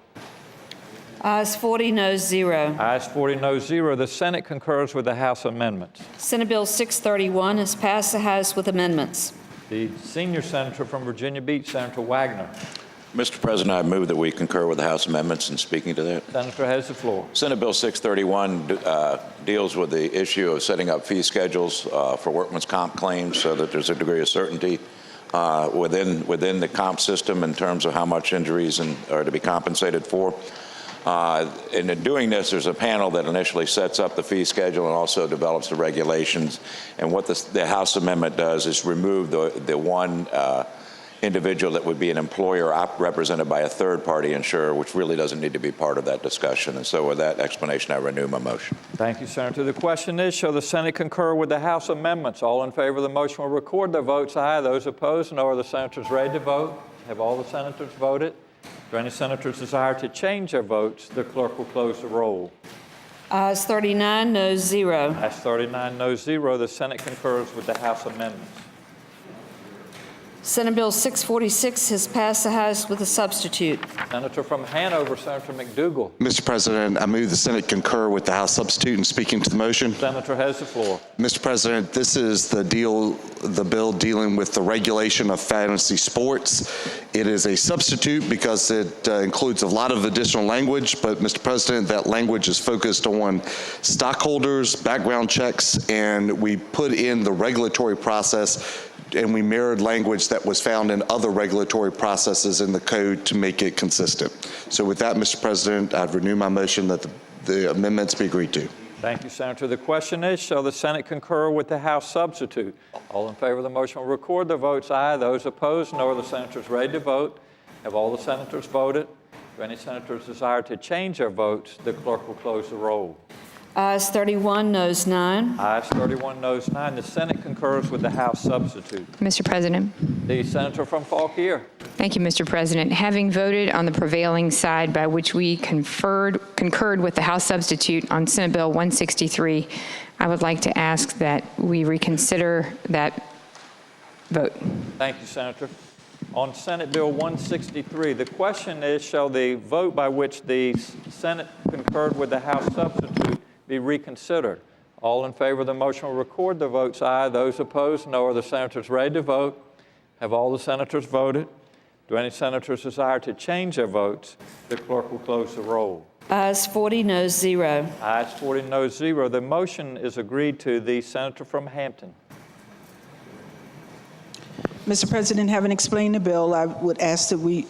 E: Ayes 40, noes 0.
A: Ayes 40, noes 0. The Senate concurs with the House amendments.
E: Senate Bill 631 has passed the House with amendments.
A: The senior senator from Virginia Beach, Senator Wagner.
V: Mr. President, I move that we concur with the House amendments. And speaking to that,
A: Senator has the floor.
V: Senate Bill 631 deals with the issue of setting up fee schedules for workman's comp claims so that there's a degree of certainty within the comp system in terms of how much injuries are to be compensated for. And in doing this, there's a panel that initially sets up the fee schedule and also develops the regulations. And what the House amendment does is remove the one individual that would be an employer represented by a third-party insurer, which really doesn't need to be part of that discussion. And so with that explanation, I renew my motion.
A: Thank you, Senator. The question is, shall the Senate concur with the House amendments? All in favor of the motion will record their votes aye. Those opposed, no. Are the senators ready to vote? Have all the senators voted? Do any senators desire to change their votes? The clerk will close the roll.
E: Ayes 39, noes 0.
A: Ayes 39, noes 0. The Senate concurs with the House amendments.
E: Senate Bill 646 has passed the House with a substitute.
A: Senator from Hanover, Senator McDougal.
H: Mr. President, I move the Senate concur with the House substitute. And speaking to the motion,
A: Senator has the floor.
H: Mr. President, this is the bill dealing with the regulation of fantasy sports. It is a substitute because it includes a lot of additional language, but Mr. President, that language is focused on stockholders, background checks, and we put in the regulatory process and we mirrored language that was found in other regulatory processes in the code to make it consistent. So with that, Mr. President, I'd renew my motion that the amendments be agreed to.
A: Thank you, Senator. The question is, shall the Senate concur with the House substitute? All in favor of the motion will record their votes aye. Those opposed, no. Are the senators ready to vote? Have all the senators voted? Do any senators desire to change their votes? The clerk will close the roll.
E: Ayes 31, noes 9.
A: Ayes 31, noes 9. The Senate concurs with the House substitute.
B: Mr. President.
A: The senator from Fauquier.
B: Thank you, Mr. President. Having voted on the prevailing side by which we concurred with the House substitute on Senate Bill 163, I would like to ask that we reconsider that vote.
A: Thank you, Senator. On Senate Bill 163, the question is, shall the vote by which the Senate concurred with the House substitute be reconsidered? All in favor of the motion will record their votes aye. Those opposed, no. Are the senators ready to vote? Have all the senators voted? Do any senators desire to change their votes? The clerk will close the roll.
E: Ayes 40, noes 0.
A: Ayes 40, noes 0. The motion is agreed to. The senator from Hampton.
T: Mr. President, having explained the bill, I would ask that we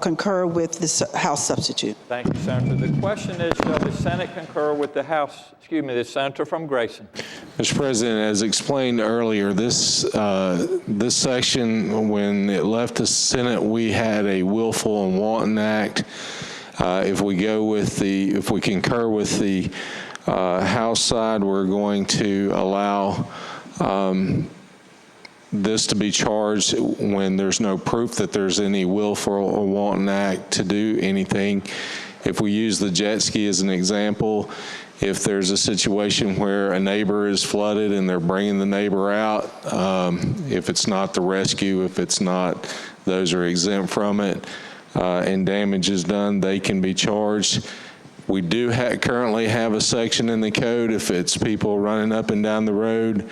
T: concur with the House substitute.
A: Thank you, Senator. The question is, shall the Senate concur with the House, the senator from Grayson?
S: Mr. President, as explained earlier, this section, when it left the Senate, we had a willful and wanton act. If we concur with the House side, we're going to allow this to be charged when there's no proof that there's any willful or wanton act to do anything. If we use the jet ski as an example, if there's a situation where a neighbor is flooded and they're bringing the neighbor out, if it's not the rescue, if it's not, those are exempt from it, and damage is done, they can be charged. We do currently have a section in the code, if it's people running up and down the road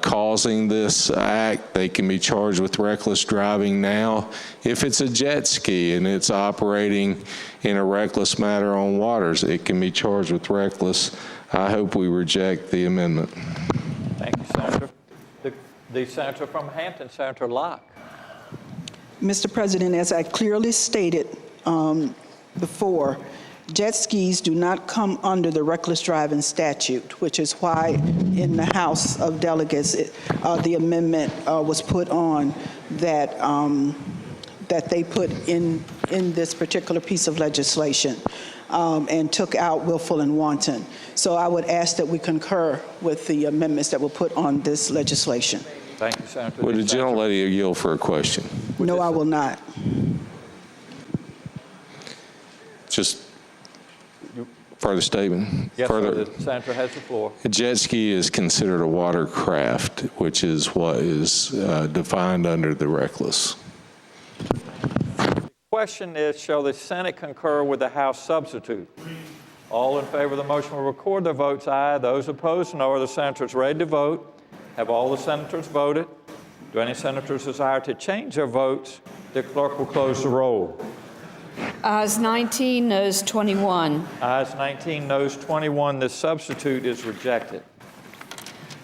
S: causing this act, they can be charged with reckless driving now. If it's a jet ski and it's operating in a reckless manner on waters, it can be charged with reckless. I hope we reject the amendment.
A: Thank you, Senator. The senator from Hampton, Senator Locke.
T: Mr. President, as I clearly stated before, jet skis do not come under the reckless driving statute, which is why in the House of Delegates, the amendment was put on that that they put in this particular piece of legislation and took out willful and wanton. So I would ask that we concur with the amendments that were put on this legislation.
A: Thank you, Senator.
S: Would the gentlelady yield for a question?
T: No, I will not.
S: Just further statement.
A: Yes, sir, the senator has the floor.
S: A jet ski is considered a watercraft, which is what is defined under the reckless.
A: The question is, shall the Senate concur with the House substitute? All in favor of the motion will record their votes aye. Those opposed, no. Are the senators ready to vote? Have all the senators voted? Do any senators desire to change their votes? The clerk will close the roll.
E: Ayes 19, noes 21.
A: Ayes 19, noes 21. The substitute is rejected.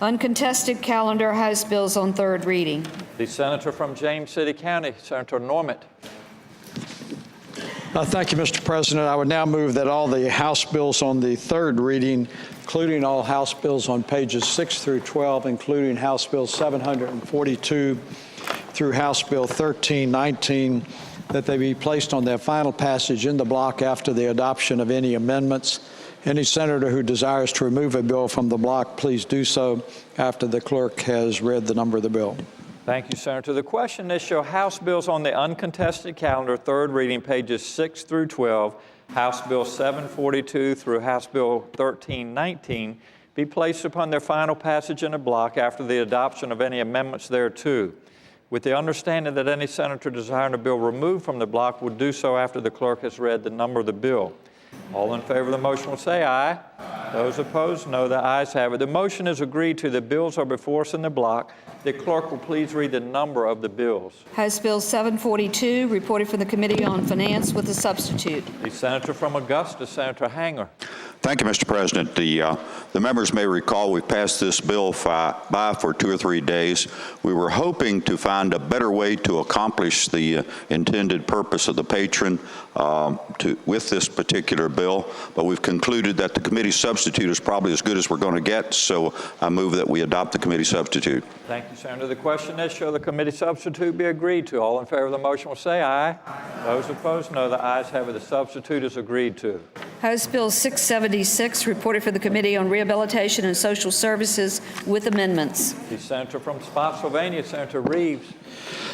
E: Uncontested calendar House bills on third reading.
A: The senator from James City County, Senator Norment.
F: Thank you, Mr. President. I would now move that all the House bills on the third reading, including all House bills on pages 6 through 12, including House Bill 742 through House Bill 1319, that they be placed on their final passage in the block after the adoption of any amendments. Any senator who desires to remove a bill from the block, please do so after the clerk has read the number of the bill.
A: Thank you, Senator. The question is, shall House bills on the uncontested calendar, third reading, pages 6 through 12, House Bill 742 through House Bill 1319, be placed upon their final passage in a block after the adoption of any amendments thereto, with the understanding that any senator desiring a bill removed from the block would do so after the clerk has read the number of the bill. All in favor of the motion will say aye. Those opposed, no. The ayes have it. The motion is agreed to. The bills are before us in the block. The clerk will please read the number of the bills.
E: House Bill 742, reported from the Committee on Finance with a substitute.
A: The senator from Augusta, Senator Hanger.
G: Thank you, Mr. President. The members may recall we've passed this bill by for 2 or 3 days. We were hoping to find a better way to accomplish the intended purpose of the patron with this particular bill, but we've concluded that the committee substitute is probably as good as we're going to get, so I move that we adopt the committee substitute.
A: Thank you, Senator. The question is, shall the committee substitute be agreed to? All in favor of the motion will say aye. Those opposed, no. The ayes have it. The substitute is agreed to.
E: House Bill 676, reported for the Committee on Rehabilitation and Social Services with amendments.
A: The senator from Spotsylvania, Senator Reeves.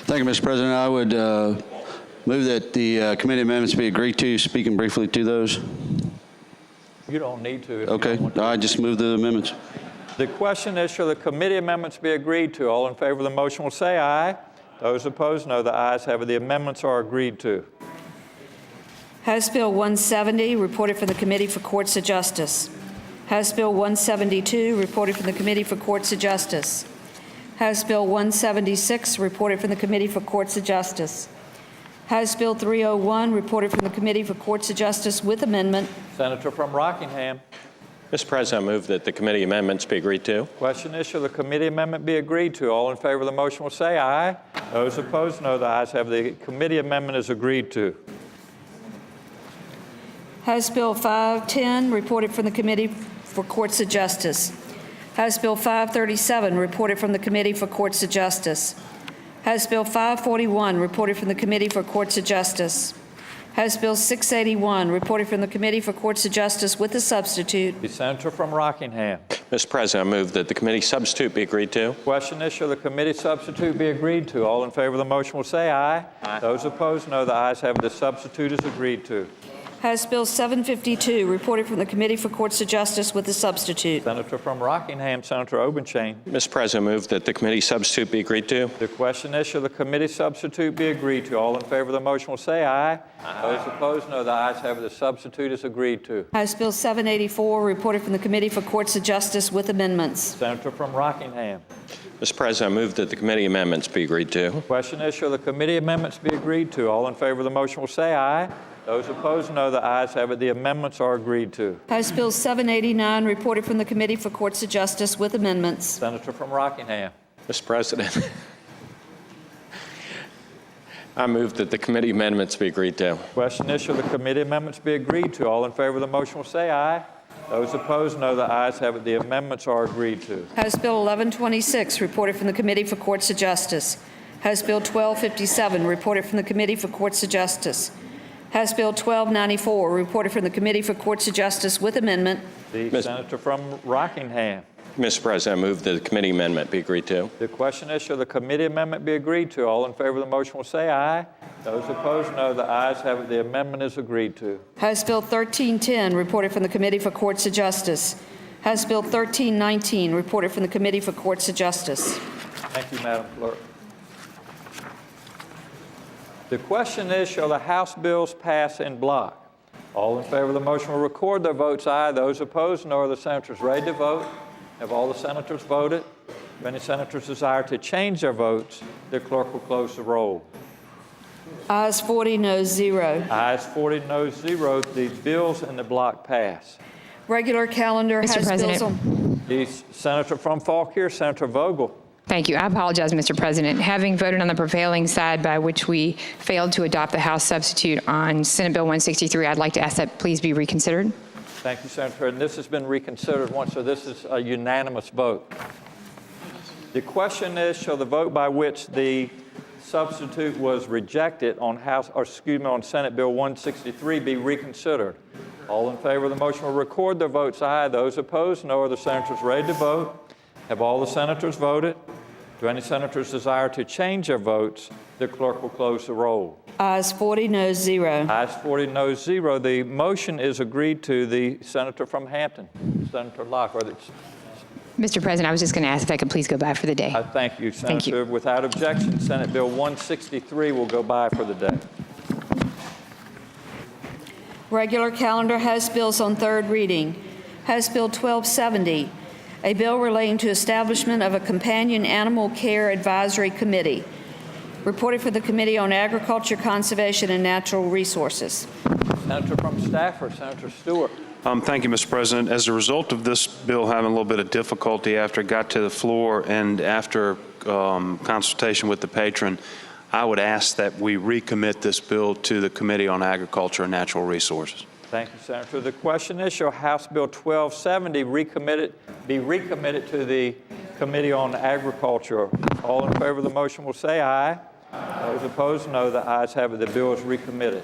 K: Thank you, Mr. President. I would move that the committee amendments be agreed to. Speaking briefly to those.
A: You don't need to.
K: Okay. I just move the amendments.
A: The question is, shall the committee amendments be agreed to? All in favor of the motion will say aye. Those opposed, no. The ayes have it. The amendments are agreed to.
E: House Bill 170, reported from the Committee for Courts of Justice. House Bill 172, reported from the Committee for Courts of Justice. House Bill 176, reported from the Committee for Courts of Justice. House Bill 301, reported from the Committee for Courts of Justice with amendment.
A: Senator from Rockingham.
J: Mr. President, I move that the committee amendments be agreed to.
A: Question is, shall the committee amendment be agreed to? All in favor of the motion will say aye. Those opposed, no. The ayes have it. The committee amendment is agreed to.
E: House Bill 510, reported from the Committee for Courts of Justice. House Bill 537, reported from the Committee for Courts of Justice. House Bill 541, reported from the Committee for Courts of Justice. House Bill 681, reported from the Committee for Courts of Justice with a substitute.
A: The senator from Rockingham.
J: Mr. President, I move that the committee substitute be agreed to.
A: Question is, shall the committee substitute be agreed to? All in favor of the motion will say aye. Aye. Those opposed, no. The ayes have it. The substitute is agreed to.
E: House Bill 752, reported from the Committee for Courts of Justice with a substitute.
A: Senator from Rockingham, Senator Obenchain.
J: Mr. President, I move that the committee substitute be agreed to.
A: The question is, shall the committee substitute be agreed to? All in favor of the motion will say aye. Aye. Those opposed, no. The ayes have it. The substitute is agreed to.
E: House Bill 784, reported from the Committee for Courts of Justice with amendments.
A: Senator from Rockingham.
J: Mr. President, I move that the committee amendments be agreed to.
A: Question is, shall the committee amendments be agreed to? All in favor of the motion will say aye. Those opposed, no. The ayes have it. The amendments are agreed to.
E: House Bill 789, reported from the Committee for Courts of Justice with amendments.
A: Senator from Rockingham.
J: Mr. President, I move that the committee amendments be agreed to.
A: Question is, shall the committee amendments be agreed to? All in favor of the motion will say aye. Those opposed, no. The ayes have it. The amendments are agreed to.
E: House Bill 1126, reported from the Committee for Courts of Justice. House Bill 1257, reported from the Committee for Courts of Justice. House Bill 1294, reported from the Committee for Courts of Justice with amendment.
A: The senator from Rockingham.
J: Mr. President, I move that the committee amendment be agreed to.
A: The question is, shall the committee amendment be agreed to? All in favor of the motion will say aye. Those opposed, no. The ayes have it. The amendment is agreed to.
E: House Bill 1310, reported from the Committee for Courts of Justice. House Bill 1319, reported from the Committee for Courts of Justice.
A: Thank you, Madam Clerk. The question is, shall the House bills pass in block? All in favor of the motion will record their votes aye. Those opposed, no. Are the senators ready to vote? Have all the senators voted? If any senators desire to change their votes, the clerk will close the roll.
E: Ayes 40, noes 0.
A: Ayes 40, noes 0. The bills in the block pass.
E: Regular calendar has bills on.
A: The senator from Fauquier, Senator Vogel.
B: Thank you. I apologize, Mr. President. Having voted on the prevailing side by which we failed to adopt the House substitute on Senate Bill 163, I'd like to ask that please be reconsidered.
A: Thank you, Senator. And this has been reconsidered once, so this is a unanimous vote. The question is, shall the vote by which the substitute was rejected on on Senate Bill 163 be reconsidered? All in favor of the motion will record their votes aye. Those opposed, no. Are the senators ready to vote? Have all the senators voted? Do any senators desire to change their votes? The clerk will close the roll.
E: Ayes 40, noes 0.
A: Ayes 40, noes 0. The motion is agreed to. The senator from Hampton, Senator Locke.
B: Mr. President, I was just going to ask if I could please go by for the day.
A: Thank you, Senator.
B: Thank you.
A: Without objection, Senate Bill 163 will go by for the day.
E: Regular calendar has bills on third reading. House Bill 1270, a bill relating to establishment of a companion animal care advisory committee. Reported for the Committee on Agriculture, Conservation, and Natural Resources.
A: Senator from Stafford, Senator Stewart.
I: Thank you, Mr. President. As a result of this bill having a little bit of difficulty after it got to the floor and after consultation with the patron, I would ask that we recommit this bill to the Committee on Agriculture and Natural Resources.
A: Thank you, Senator. The question is, shall House Bill 1270 be recommitted to the Committee on Agriculture? All in favor of the motion will say aye. Those opposed, no. The ayes have it. The bill is recommitted.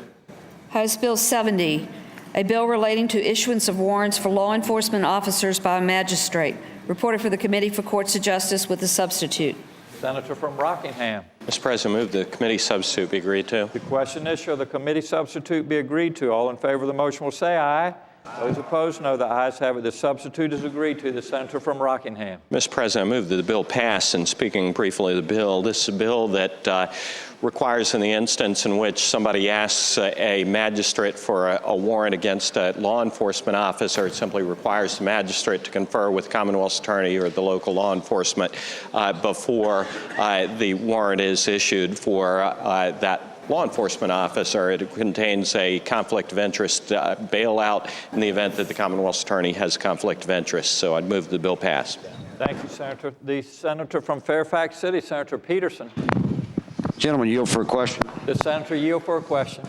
E: House Bill 70, a bill relating to issuance of warrants for law enforcement officers by a magistrate. Reported for the Committee for Courts of Justice with a substitute.
A: Senator from Rockingham.
J: Mr. President, move the committee substitute be agreed to.
A: The question is, shall the committee substitute be agreed to? All in favor of the motion will say aye. Those opposed, no. The ayes have it. The substitute is agreed to. The senator from Rockingham.
J: Mr. President, I move that the bill pass. And speaking briefly of the bill, this is a bill that requires, in the instance in which somebody asks a magistrate for a warrant against a law enforcement officer, it simply requires the magistrate to confer with Commonwealth's attorney or the local law enforcement before the warrant is issued for that law enforcement officer. It contains a conflict of interest bailout in the event that the Commonwealth's attorney has a conflict of interest. So I'd move the bill pass.
A: Thank you, Senator. The senator from Fairfax City, Senator Peterson.
K: Gentleman, yield for a question.
A: The senator yield for a question.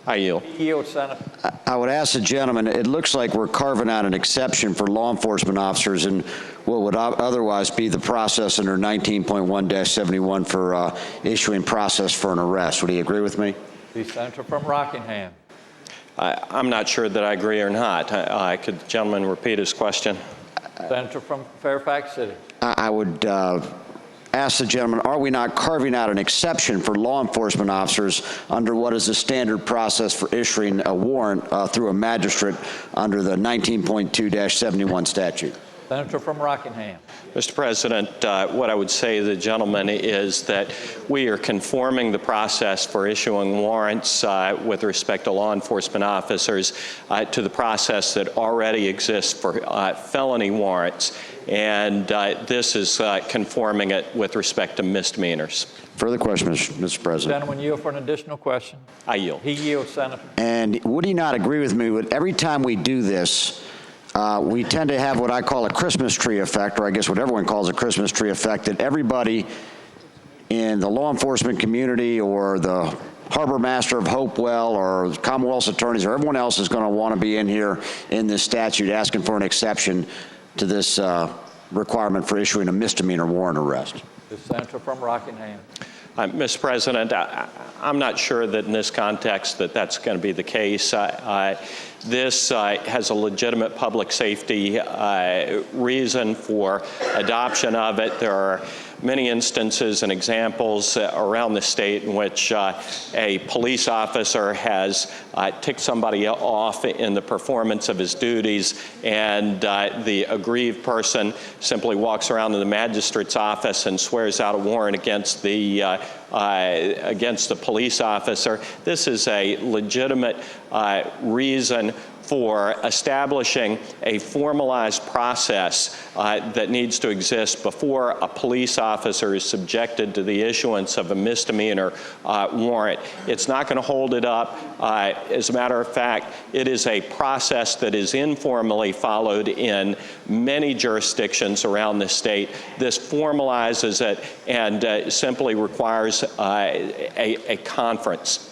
J: I yield.
A: Yield, Senator.
K: I would ask the gentleman, it looks like we're carving out an exception for law enforcement officers in what would otherwise be the process under 19.1-71 for issuing process for an arrest. Would he agree with me?
A: The senator from Rockingham.
J: I'm not sure that I agree or not. Could the gentleman repeat his question?
A: Senator from Fairfax City.
K: I would ask the gentleman, are we not carving out an exception for law enforcement officers under what is the standard process for issuing a warrant through a magistrate under the 19.2-71 statute?
A: Senator from Rockingham.
J: Mr. President, what I would say to the gentleman is that we are conforming the process for issuing warrants with respect to law enforcement officers to the process that already exists for felony warrants. And this is conforming it with respect to misdemeanors.
K: Further question, Mr. President.
A: Gentleman yield for an additional question.
J: I yield.
A: He yields, Senator.
K: And would he not agree with me that every time we do this, we tend to have what I call a Christmas tree effect, or I guess what everyone calls a Christmas tree effect, that everybody in the law enforcement community or the harbor master of Hopewell or Commonwealth's attorneys or everyone else is going to want to be in here in this statute asking for an exception to this requirement for issuing a misdemeanor warrant arrest.
A: The senator from Rockingham.
J: Mr. President, I'm not sure that in this context that that's going to be the case. This has a legitimate public safety reason for adoption of it. There are many instances and examples around the state in which a police officer has ticked somebody off in the performance of his duties, and the aggrieved person simply walks around to the magistrate's office and swears out a warrant against the police officer. This is a legitimate reason for establishing a formalized process that needs to exist before a police officer is subjected to the issuance of a misdemeanor warrant. It's not going to hold it up. As a matter of fact, it is a process that is informally followed in many jurisdictions around the state. This formalizes it and simply requires a conference.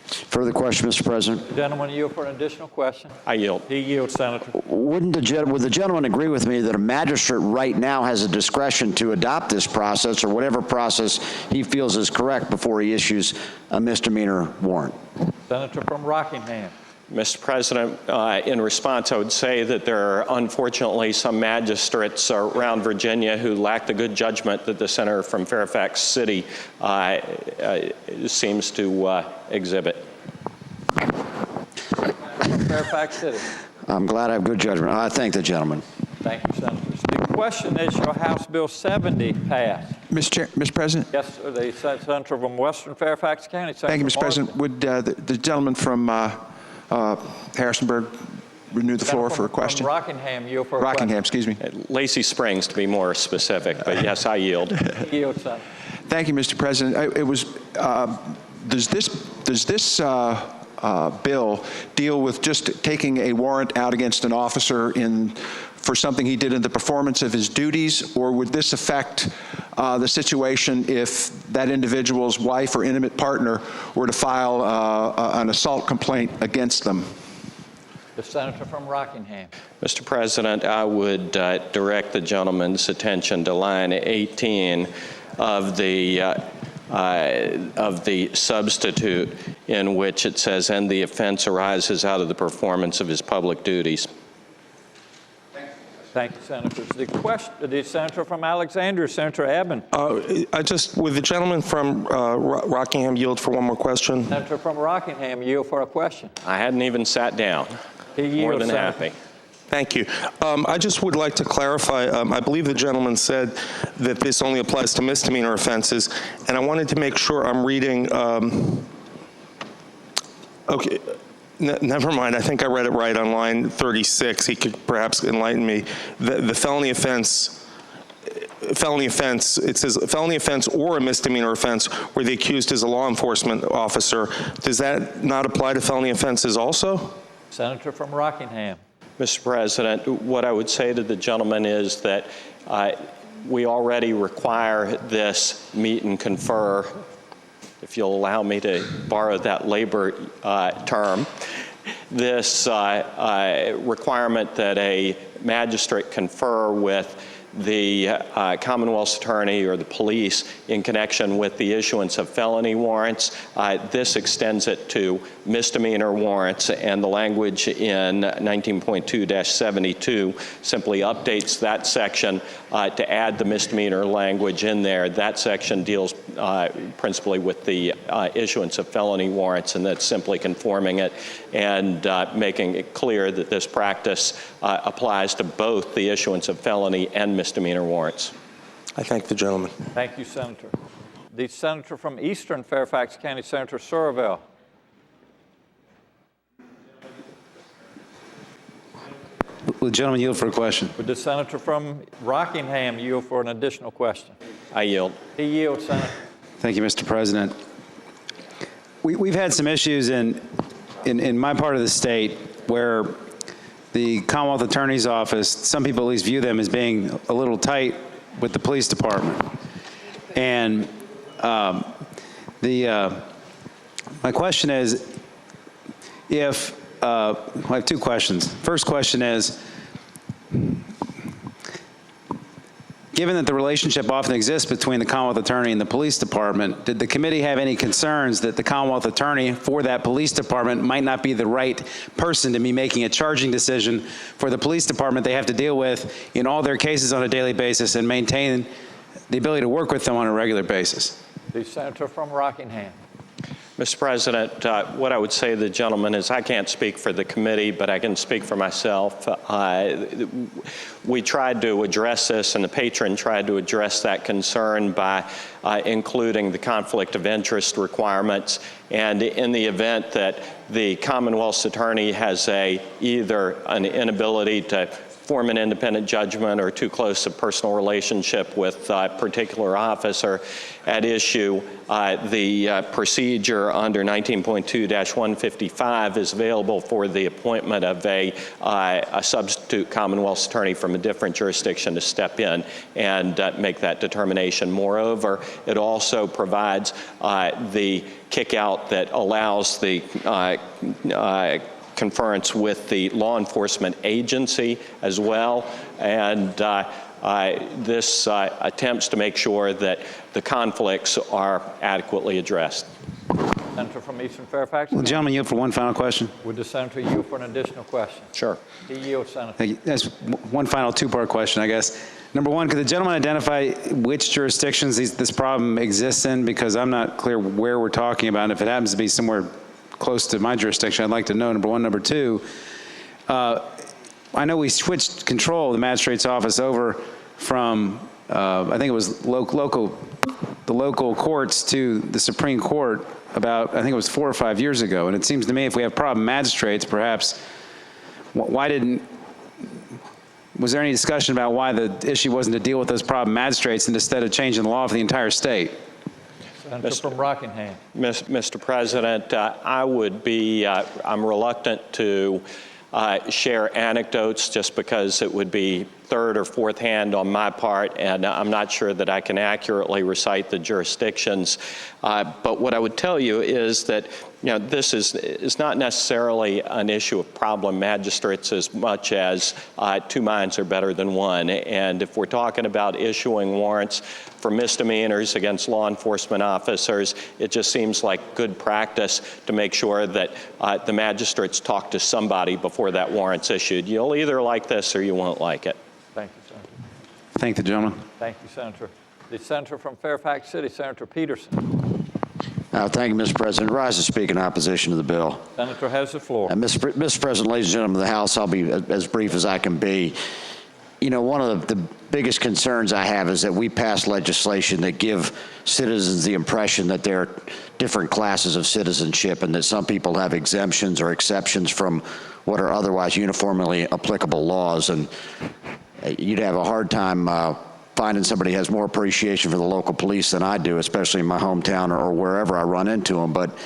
K: Further question, Mr. President.
A: The gentleman yield for an additional question.
J: I yield.
A: He yields, Senator.
K: Would the gentleman agree with me that a magistrate right now has a discretion to adopt this process or whatever process he feels is correct before he issues a misdemeanor warrant?
A: Senator from Rockingham.
J: Mr. President, in response, I would say that there are unfortunately some magistrates around Virginia who lack the good judgment that the senator from Fairfax City seems to exhibit.
A: From Fairfax City.
K: I'm glad I have good judgment. I thank the gentleman.
A: Thank you, Senator. The question is, shall House Bill 70 pass?
L: Mr. President.
A: Yes, sir. The senator from Western Fairfax County. Senator
L: Thank you, Mr. President. Would the gentleman from Harrisonburg renew the floor for a question.
A: From Rockingham, yield for a
L: Rockingham,
A: question.
L: excuse me.
J: Lacey Springs, to be more specific, but yes, I yield.
A: Yield, Senator.
L: Thank you, Mr. President. It was, does this bill deal with just taking a warrant out against an officer for something he did in the performance of his duties, or would this affect the situation if that individual's wife or intimate partner were to file an assault complaint against them?
A: The senator from Rockingham.
J: Mr. President, I would direct the gentleman's attention to line 18 of the substitute, in which it says, "and the offense arises out of the performance of his public duties."
A: Thank you, Senators. The senator from Alexandria, Senator Abbott.
N: Would the gentleman from Rockingham yield for one more question?
A: Senator from Rockingham, yield for a question.
J: I hadn't even sat down. More than happy.
N: Thank you. I just would like to clarify, I believe the gentleman said that this only applies to misdemeanor offenses, and I wanted to make sure I'm reading, okay, never mind, I think I read it right on line 36. He could perhaps enlighten me. The felony offense, it says felony offense or a misdemeanor offense where the accused is a law enforcement officer. Does that not apply to felony offenses also?
A: Senator from Rockingham.
J: Mr. President, what I would say to the gentleman is that we already require this meet and confer, if you'll allow me to borrow that labor term, this requirement that a magistrate confer with the Commonwealth's attorney or the police in connection with the issuance of felony warrants. This extends it to misdemeanor warrants, and the language in 19.2-72 simply updates that section to add the misdemeanor language in there. That section deals principally with the issuance of felony warrants, and that's simply conforming it and making it clear that this practice applies to both the issuance of felony and misdemeanor warrants.
N: I thank the gentleman.
A: Thank you, Senator. The senator from Eastern Fairfax County, Senator Surville.
M: Will the gentleman yield for a question?
A: Would the senator from Rockingham yield for an additional question?
J: I yield.
A: He yields, Senator.
M: Thank you, Mr. President. We've had some issues in my part of the state where the Commonwealth Attorney's Office, some people at least view them as being a little tight with the police department. And my question is, I have two questions. First question is, given that the relationship often exists between the Commonwealth Attorney and the police department, did the committee have any concerns that the Commonwealth Attorney for that police department might not be the right person to be making a charging decision for the police department they have to deal with in all their cases on a daily basis and maintain the ability to work with them on a regular basis?
A: The senator from Rockingham.
J: Mr. President, what I would say to the gentleman is I can't speak for the committee, but I can speak for myself. We tried to address this, and the patron tried to address that concern by including the conflict of interest requirements. And in the event that the Commonwealth's attorney has either an inability to form an independent judgment or too close a personal relationship with a particular officer at issue, the procedure under 19.2-155 is available for the appointment of a substitute Commonwealth's attorney from a different jurisdiction to step in and make that determination. Moreover, it also provides the kick-out that allows the conference with the law enforcement agency as well, and this attempts to make sure that the conflicts are adequately addressed.
A: Senator from Eastern Fairfax.
M: Will the gentleman yield for one final question?
A: Would the senator yield for an additional question?
J: Sure.
A: He yields, Senator.
M: Thank you. That's one final two-part question, I guess. Number one, could the gentleman identify which jurisdictions this problem exists in? Because I'm not clear where we're talking about. And if it happens to be somewhere close to my jurisdiction, I'd like to know, number one. Number two, I know we switched control of the magistrate's office over from, I think it was the local courts to the Supreme Court about, I think it was 4 or 5 years ago. And it seems to me if we have problem magistrates, perhaps was there any discussion about why the issue wasn't to deal with those problem magistrates and instead of changing the law for the entire state?
A: Senator from Rockingham.
J: Mr. President, I'm reluctant to share anecdotes just because it would be third or fourth hand on my part, and I'm not sure that I can accurately recite the jurisdictions. But what I would tell you is that this is not necessarily an issue of problem magistrates as much as two minds are better than one. And if we're talking about issuing warrants for misdemeanors against law enforcement officers, it just seems like good practice to make sure that the magistrates talk to somebody before that warrant's issued. You'll either like this or you won't like it.
A: Thank you, Senator.
M: Thank the gentleman.
A: Thank you, Senator. The Senator from Fairfax City, Senator Peterson.
P: Thank you, Mr. President. Rise to speak in opposition to the bill.
A: Senator has the floor.
P: Mr. President, ladies and gentlemen of the House, I'll be as brief as I can be. One of the biggest concerns I have is that we pass legislation that give citizens the impression that there are different classes of citizenship and that some people have exemptions or exceptions from what are otherwise uniformly applicable laws. And you'd have a hard time finding somebody who has more appreciation for the local police than I do, especially in my hometown or wherever I run into them. But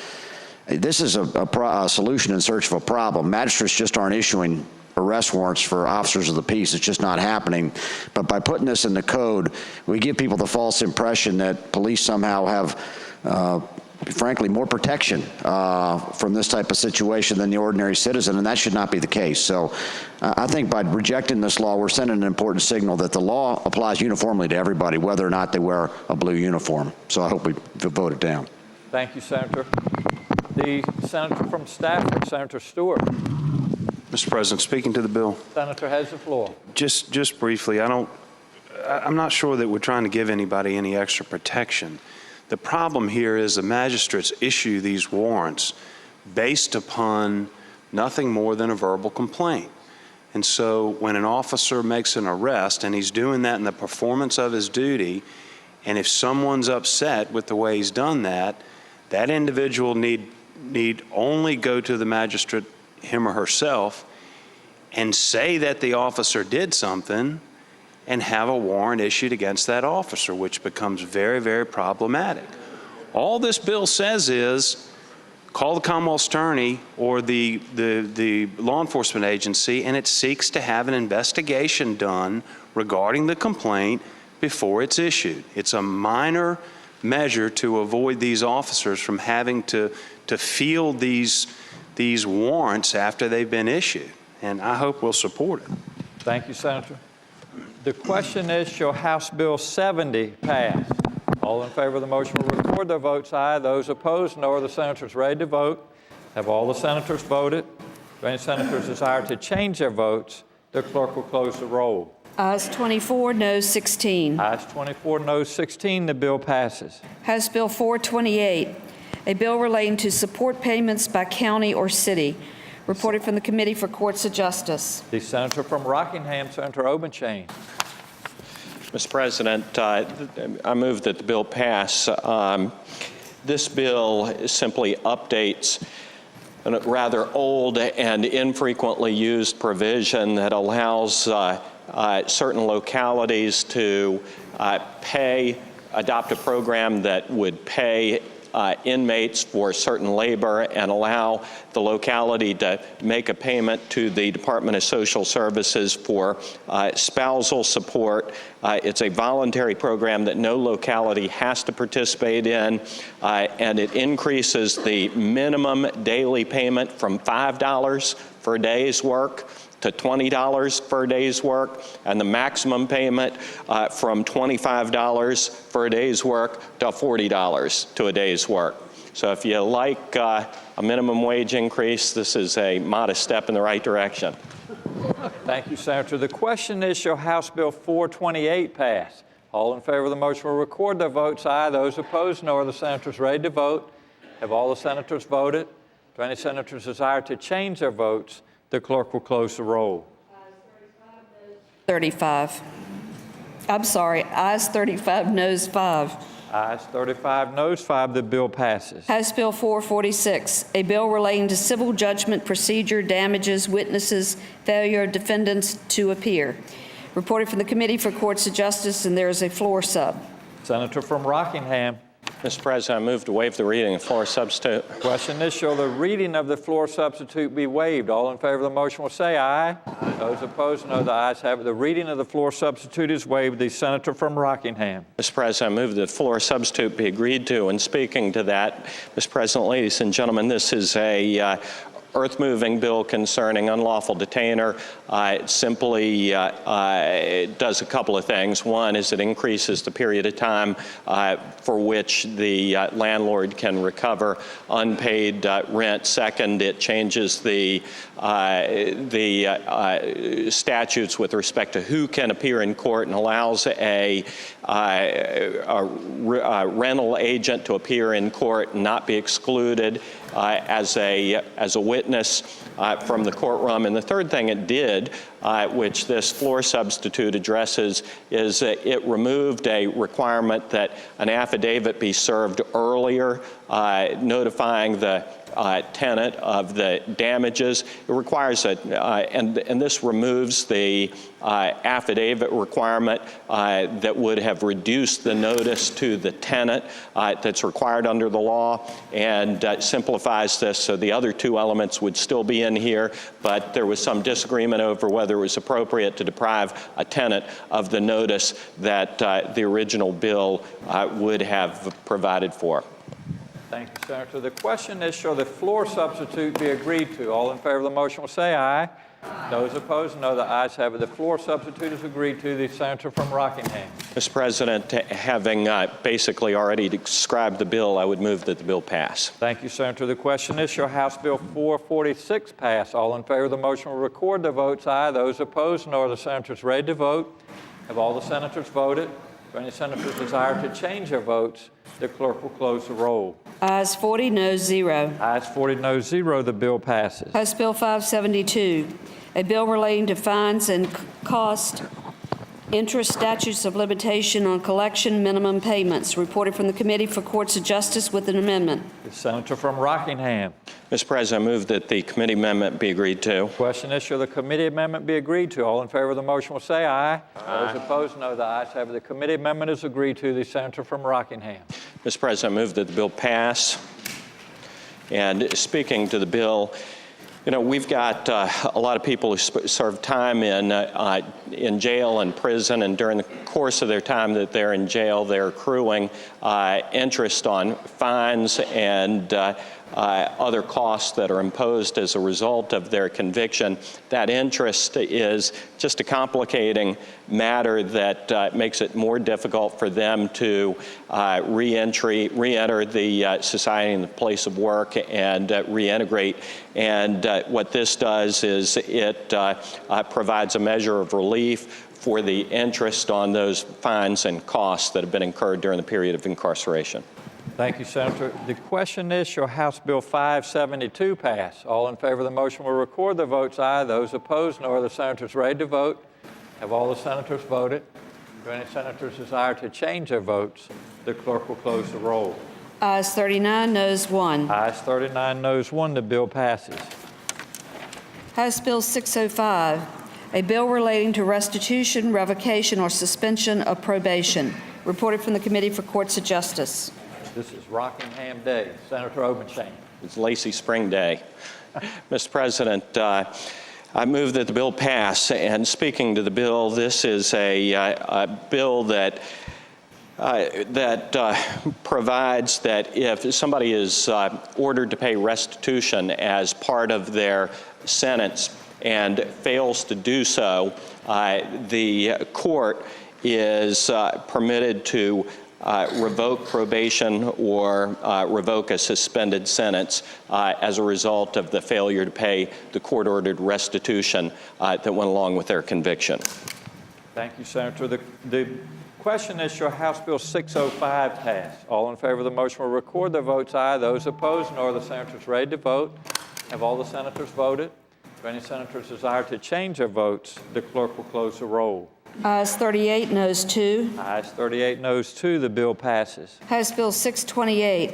P: this is a solution in search of a problem. Magistrates just aren't issuing arrest warrants for officers of the peace. It's just not happening. But by putting this in the code, we give people the false impression that police somehow have frankly, more protection from this type of situation than the ordinary citizen, and that should not be the case. So I think by rejecting this law, we're sending an important signal that the law applies uniformly to everybody, whether or not they wear a blue uniform. So I hope we vote it down.
A: Thank you, Senator. The Senator from Stafford, Senator Stewart.
I: Mr. President, speaking to the bill.
A: Senator has the floor.
I: Just briefly, I'm not sure that we're trying to give anybody any extra protection. The problem here is the magistrates issue these warrants based upon nothing more than a verbal complaint. And so when an officer makes an arrest, and he's doing that in the performance of his duty, and if someone's upset with the way he's done that, that individual need only go to the magistrate, him or herself, and say that the officer did something and have a warrant issued against that officer, which becomes very, very problematic. All this bill says is call the Commonwealth's attorney or the law enforcement agency, and it seeks to have an investigation done regarding the complaint before it's issued. It's a minor measure to avoid these officers from having to field these warrants after they've been issued, and I hope we'll support it.
A: Thank you, Senator. The question is, shall House Bill 70 pass? All in favor of the motion will record their votes aye. Those opposed, no. Are the senators ready to vote? Have all the senators voted? Do any senators desire to change their votes? The clerk will close the roll.
E: Ayes 24, noes 16.
A: Ayes 24, noes 16. The bill passes.
E: House Bill 428, a bill relating to support payments by county or city. Reported from the Committee for Courts of Justice.
A: The Senator from Rockingham, Senator Obenchain.
J: Mr. President, I move that the bill pass. This bill simply updates a rather old and infrequently used provision that allows certain localities to adopt a program that would pay inmates for certain labor and allow the locality to make a payment to the Department of Social Services for spousal support. It's a voluntary program that no locality has to participate in, and it increases the minimum daily payment from $5 for a day's work to $20 for a day's work, and the maximum payment from $25 for a day's work to $40 to a day's work. So if you like a minimum wage increase, this is a modest step in the right direction.
A: Thank you, Senator. The question is, shall House Bill 428 pass? All in favor of the motion will record their votes aye. Those opposed, no. Are the senators ready to vote? Have all the senators voted? Do any senators desire to change their votes? The clerk will close the roll.
E: 35. I'm sorry, ayes 35, noes 5.
A: Ayes 35, noes 5, the bill passes.
E: House Bill 446, a bill relating to civil judgment procedure, damages, witnesses, failure of defendants to appear. Reported from the Committee for Courts of Justice, and there is a floor sub.
A: Senator from Rockingham.
J: Mr. President, I move to waive the reading of floor substitute.
A: Question is, shall the reading of the floor substitute be waived? All in favor of the motion will say aye. Aye. Those opposed, no. The ayes have it. The reading of the floor substitute is waived. The senator from Rockingham.
J: Mr. President, I move that the floor substitute be agreed to. And speaking to that, Mr. President, ladies and gentlemen, this is a earth-moving bill concerning unlawful detainer. It simply does a couple of things. One is it increases the period of time for which the landlord can recover unpaid rent. Second, it changes the statutes with respect to who can appear in court and allows a rental agent to appear in court and not be excluded as a witness from the courtroom. And the third thing it did, which this floor substitute addresses, is it removed a requirement that an affidavit be served earlier, notifying the tenant of the damages. It requires and this removes the affidavit requirement that would have reduced the notice to the tenant that's required under the law, and simplifies this. So the other two elements would still be in here, but there was some disagreement over whether it was appropriate to deprive a tenant of the notice that the original bill would have provided for.
A: Thank you, Senator. The question is, shall the floor substitute be agreed to? All in favor of the motion will say aye. Aye. Those opposed, no. The ayes have it. The floor substitute is agreed to. The senator from Rockingham.
J: Mr. President, having basically already described the bill, I would move that the bill pass.
A: Thank you, Senator. The question is, shall House Bill 446 pass? All in favor of the motion will record the votes aye. Those opposed, no. Are the senators ready to vote? Have all the senators voted? If any senators desire to change their votes, the clerk will close the roll.
E: Ayes 40, noes 0.
A: Ayes 40, noes 0. The bill passes.
E: House Bill 572, a bill relating to fines and cost, interest, statutes of limitation on collection, minimum payments. Reported from the Committee for Courts of Justice with an amendment.
A: The senator from Rockingham.
J: Mr. President, I move that the committee amendment be agreed to.
A: Question is, shall the committee amendment be agreed to? All in favor of the motion will say aye. Aye. Those opposed, no. The ayes have it. The committee amendment is agreed to. The senator from Rockingham.
J: Mr. President, I move that the bill pass. And speaking to the bill, you know, we've got a lot of people who serve time in jail and prison, and during the course of their time that they're in jail, they're accruing interest on fines and other costs that are imposed as a result of their conviction. That interest is just a complicating matter that makes it more difficult for them to re-enter the society and the place of work and reintegrate. And what this does is it provides a measure of relief for the interest on those fines and costs that have been incurred during the period of incarceration.
A: Thank you, Senator. The question is, shall House Bill 572 pass? All in favor of the motion will record the votes aye. Those opposed, no. Are the senators ready to vote? Have all the senators voted? Do any senators desire to change their votes? The clerk will close the roll.
E: Ayes 39, noes 1.
A: Ayes 39, noes 1. The bill passes.
E: House Bill 605, a bill relating to restitution, revocation, or suspension of probation. Reported from the Committee for Courts of Justice.
A: This is Rockingham Day. Senator Obenshain.
J: It's Lacey Spring Day. Mr. President, I move that the bill pass. And speaking to the bill, this is a bill that provides that if somebody is ordered to pay restitution as part of their sentence and fails to do so, the court is permitted to revoke probation or revoke a suspended sentence as a result of the failure to pay the court-ordered restitution that went along with their conviction.
A: Thank you, Senator. The question is, shall House Bill 605 pass? All in favor of the motion will record their votes aye. Those opposed, no. Are the senators ready to vote? Have all the senators voted? If any senators desire to change their votes, the clerk will close the roll.
E: Ayes 38, noes 2.
A: Ayes 38, noes 2. The bill passes.
E: House Bill 628,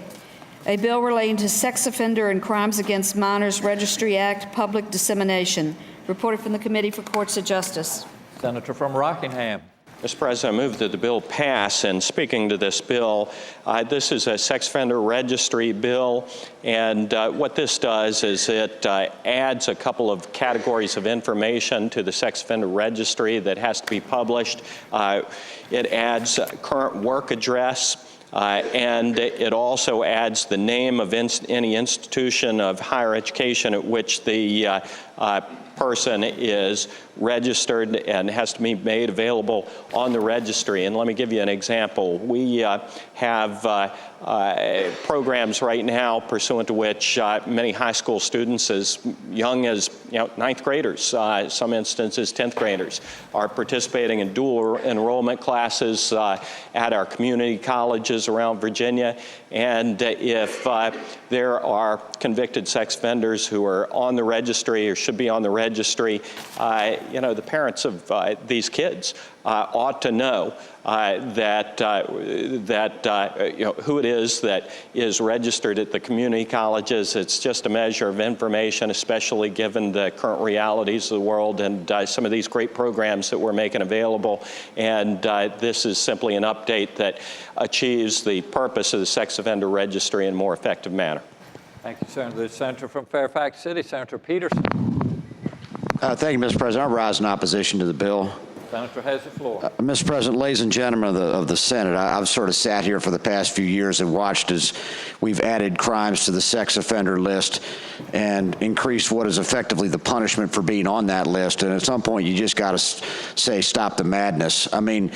E: a bill relating to Sex Offender and Crimes Against Minors Registry Act public dissemination. Reported from the Committee for Courts of Justice.
A: Senator from Rockingham.
J: Mr. President, I move that the bill pass. And speaking to this bill, this is a sex offender registry bill, and what this does is it adds a couple of categories of information to the sex offender registry that has to be published. It adds current work address, and it also adds the name of any institution of higher education at which the person is registered and has to be made available on the registry. And let me give you an example. We have programs right now pursuant to which many high school students as young as ninth graders, some instances 10th graders, are participating in dual enrollment classes at our community colleges around Virginia. And if there are convicted sex offenders who are on the registry or should be on the registry, the parents of these kids ought to know who it is that is registered at the community colleges. It's just a measure of information, especially given the current realities of the world and some of these great programs that we're making available. And this is simply an update that achieves the purpose of the sex offender registry in a more effective manner.
A: Thank you, Senator. The Senator from Fairfax City, Senator Peterson.
P: Thank you, Mr. President. I rise in opposition to the bill.
A: Senator has the floor.
P: Mr. President, ladies and gentlemen of the Senate, I've sort of sat here for the past few years and watched as we've added crimes to the sex offender list and increased what is effectively the punishment for being on that list. And at some point, you just got to say, stop the madness. I mean,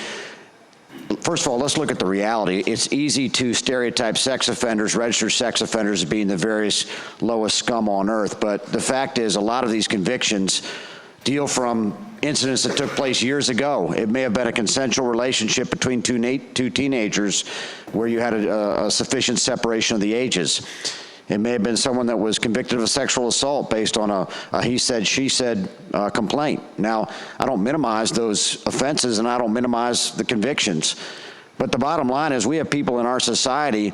P: first of all, let's look at the reality. It's easy to stereotype sex offenders, registered sex offenders, as being the various lowest scum on earth. But the fact is, a lot of these convictions deal from incidents that took place years ago. It may have been a consensual relationship between two teenagers where you had a sufficient separation of the ages. It may have been someone that was convicted of a sexual assault based on a he said, she said complaint. Now, I don't minimize those offenses and I don't minimize the convictions. But the bottom line is we have people in our society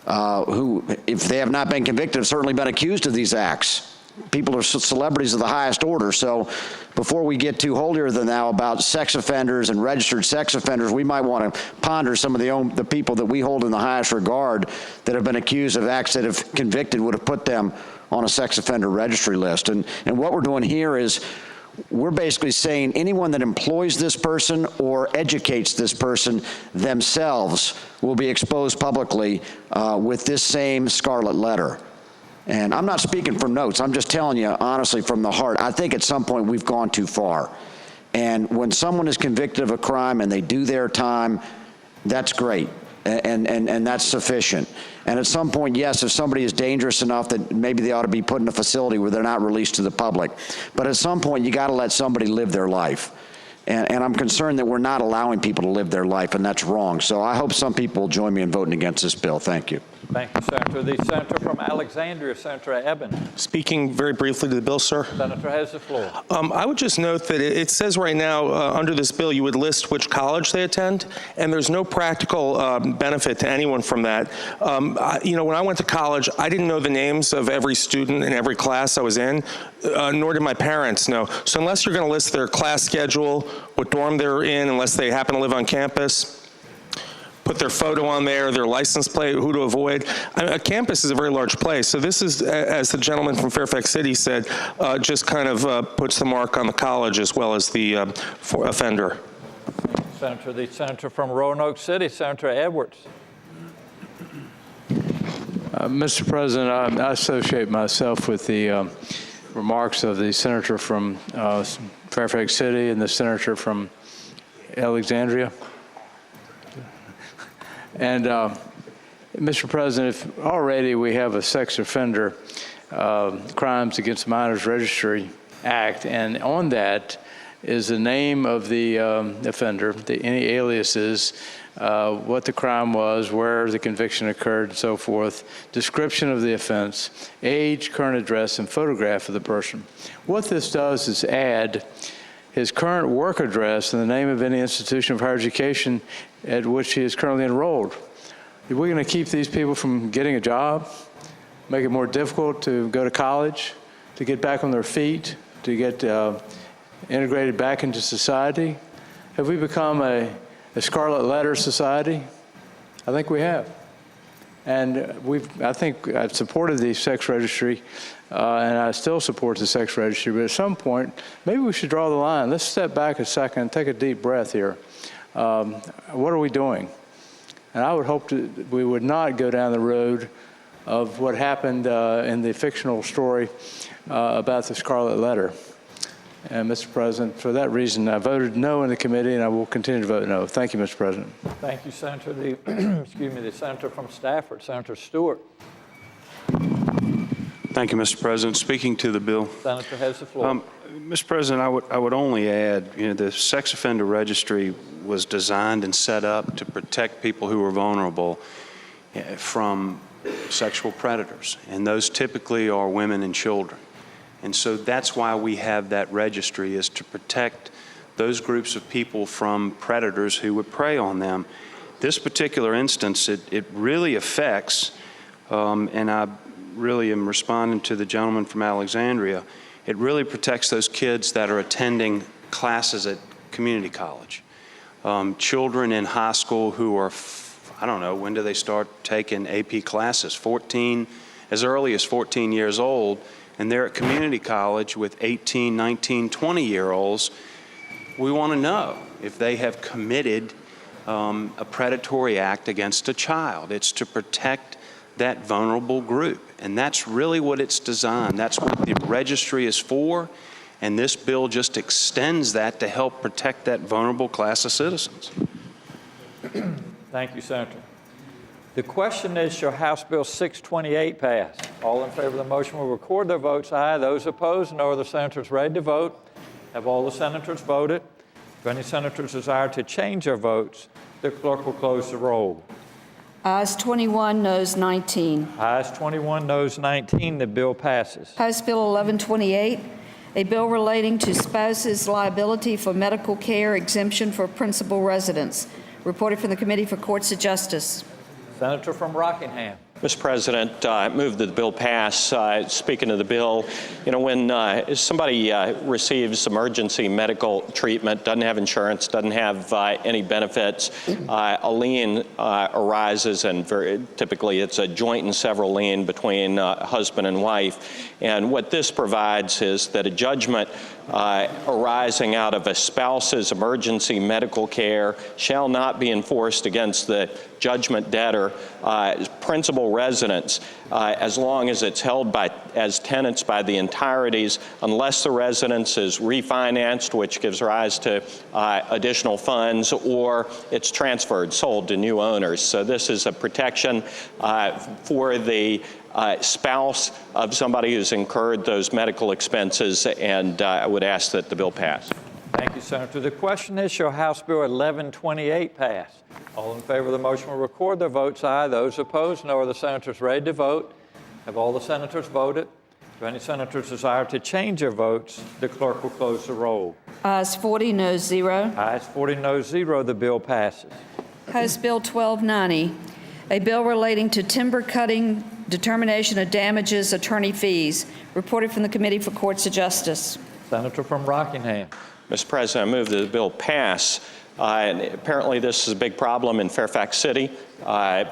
P: who, if they have not been convicted, have certainly been accused of these acts. People are celebrities of the highest order. So before we get too holier than thou about sex offenders and registered sex offenders, we might want to ponder some of the people that we hold in the highest regard that have been accused of acts that, if convicted, would have put them on a sex offender registry list. And what we're doing here is we're basically saying anyone that employs this person or educates this person themselves will be exposed publicly with this same scarlet letter. And I'm not speaking from notes. I'm just telling you, honestly, from the heart, I think at some point we've gone too far. And when someone is convicted of a crime and they do their time, that's great. And that's sufficient. And at some point, yes, if somebody is dangerous enough that maybe they ought to be put in a facility where they're not released to the public. But at some point, you got to let somebody live their life. And I'm concerned that we're not allowing people to live their life, and that's wrong. So I hope some people will join me in voting against this bill. Thank you.
A: Thank you, Senator. The Senator from Alexandria, Senator Eben.
N: Speaking very briefly to the bill, sir.
A: Senator has the floor.
N: I would just note that it says right now under this bill you would list which college they attend, and there's no practical benefit to anyone from that. When I went to college, I didn't know the names of every student in every class I was in, nor did my parents know. So unless you're going to list their class schedule, what dorm they're in, unless they happen to live on campus, put their photo on there, their license plate, who to avoid. A campus is a very large place. So this is, as the gentleman from Fairfax City said, just kind of puts the mark on the college as well as the offender.
A: Senator, the Senator from Roanoke City, Senator Edwards.
R: Mr. President, I associate myself with the remarks of the Senator from Fairfax City and the Senator from Alexandria. And, Mr. President, if already we have a sex offender Crimes Against Minors Registry Act, and on that is the name of the offender, any aliases, what the crime was, where the conviction occurred, and so forth, description of the offense, age, current address, and photograph of the person. What this does is add his current work address and the name of any institution of higher education at which he is currently enrolled. Are we going to keep these people from getting a job, make it more difficult to go to college, to get back on their feet, to get integrated back into society? Have we become a scarlet letter society? I think we have. And I think I've supported the sex registry, and I still support the sex registry, but at some point, maybe we should draw the line. Let's step back a second and take a deep breath here. What are we doing? And I would hope that we would not go down the road of what happened in the fictional story about the Scarlet Letter. And, Mr. President, for that reason, I voted no in the committee, and I will continue to vote no. Thank you, Mr. President.
A: Thank you, Senator. The senator from Stafford, Senator Stewart.
I: Thank you, Mr. President. Speaking to the bill.
A: Senator has the floor.
I: Mr. President, I would only add, the sex offender registry was designed and set up to protect people who are vulnerable from sexual predators, and those typically are women and children. And so that's why we have that registry, is to protect those groups of people from predators who would prey on them. This particular instance, it really affects, and I really am responding to the gentleman from Alexandria, it really protects those kids that are attending classes at community college. Children in high school who are, I don't know, when do they start taking AP classes? 14, as early as 14 years old, and they're at community college with 18, 19, 20-year-olds. We want to know if they have committed a predatory act against a child. It's to protect that vulnerable group, and that's really what it's designed. That's what the registry is for, and this bill just extends that to help protect that vulnerable class of citizens.
A: Thank you, Senator. The question is, shall House Bill 628 pass? All in favor of the motion will record their votes aye. Those opposed, no. Are the senators ready to vote? Have all the senators voted? If any senators desire to change their votes, the clerk will close the roll.
E: Ayes 21, noes 19.
A: Ayes 21, noes 19. The bill passes.
E: House Bill 1128, a bill relating to spouses' liability for medical care exemption for principal residents. Reported from the Committee for Courts of Justice.
A: Senator from Rockingham.
J: Mr. President, I move that the bill pass. Speaking of the bill, when somebody receives emergency medical treatment, doesn't have insurance, doesn't have any benefits, a lien arises, and typically it's a joint and several lien between husband and wife. And what this provides is that a judgment arising out of a spouse's emergency medical care shall not be enforced against the judgment debtor, principal residents, as long as it's held as tenants by the entireties, unless the residence is refinanced, which gives rise to additional funds, or it's transferred, sold to new owners. So this is a protection for the spouse of somebody who's incurred those medical expenses, and I would ask that the bill pass.
A: Thank you, Senator. The question is, shall House Bill 1128 pass? All in favor of the motion will record their votes aye. Those opposed, no. Are the senators ready to vote? Have all the senators voted? If any senators desire to change their votes, the clerk will close the roll.
E: Ayes 40, noes 0.
A: Ayes 40, noes 0. The bill passes.
E: House Bill 1290, a bill relating to timber cutting, determination of damages, attorney fees. Reported from the Committee for Courts of Justice.
A: Senator from Rockingham.
J: Mr. President, I move that the bill pass. And apparently this is a big problem in Fairfax City.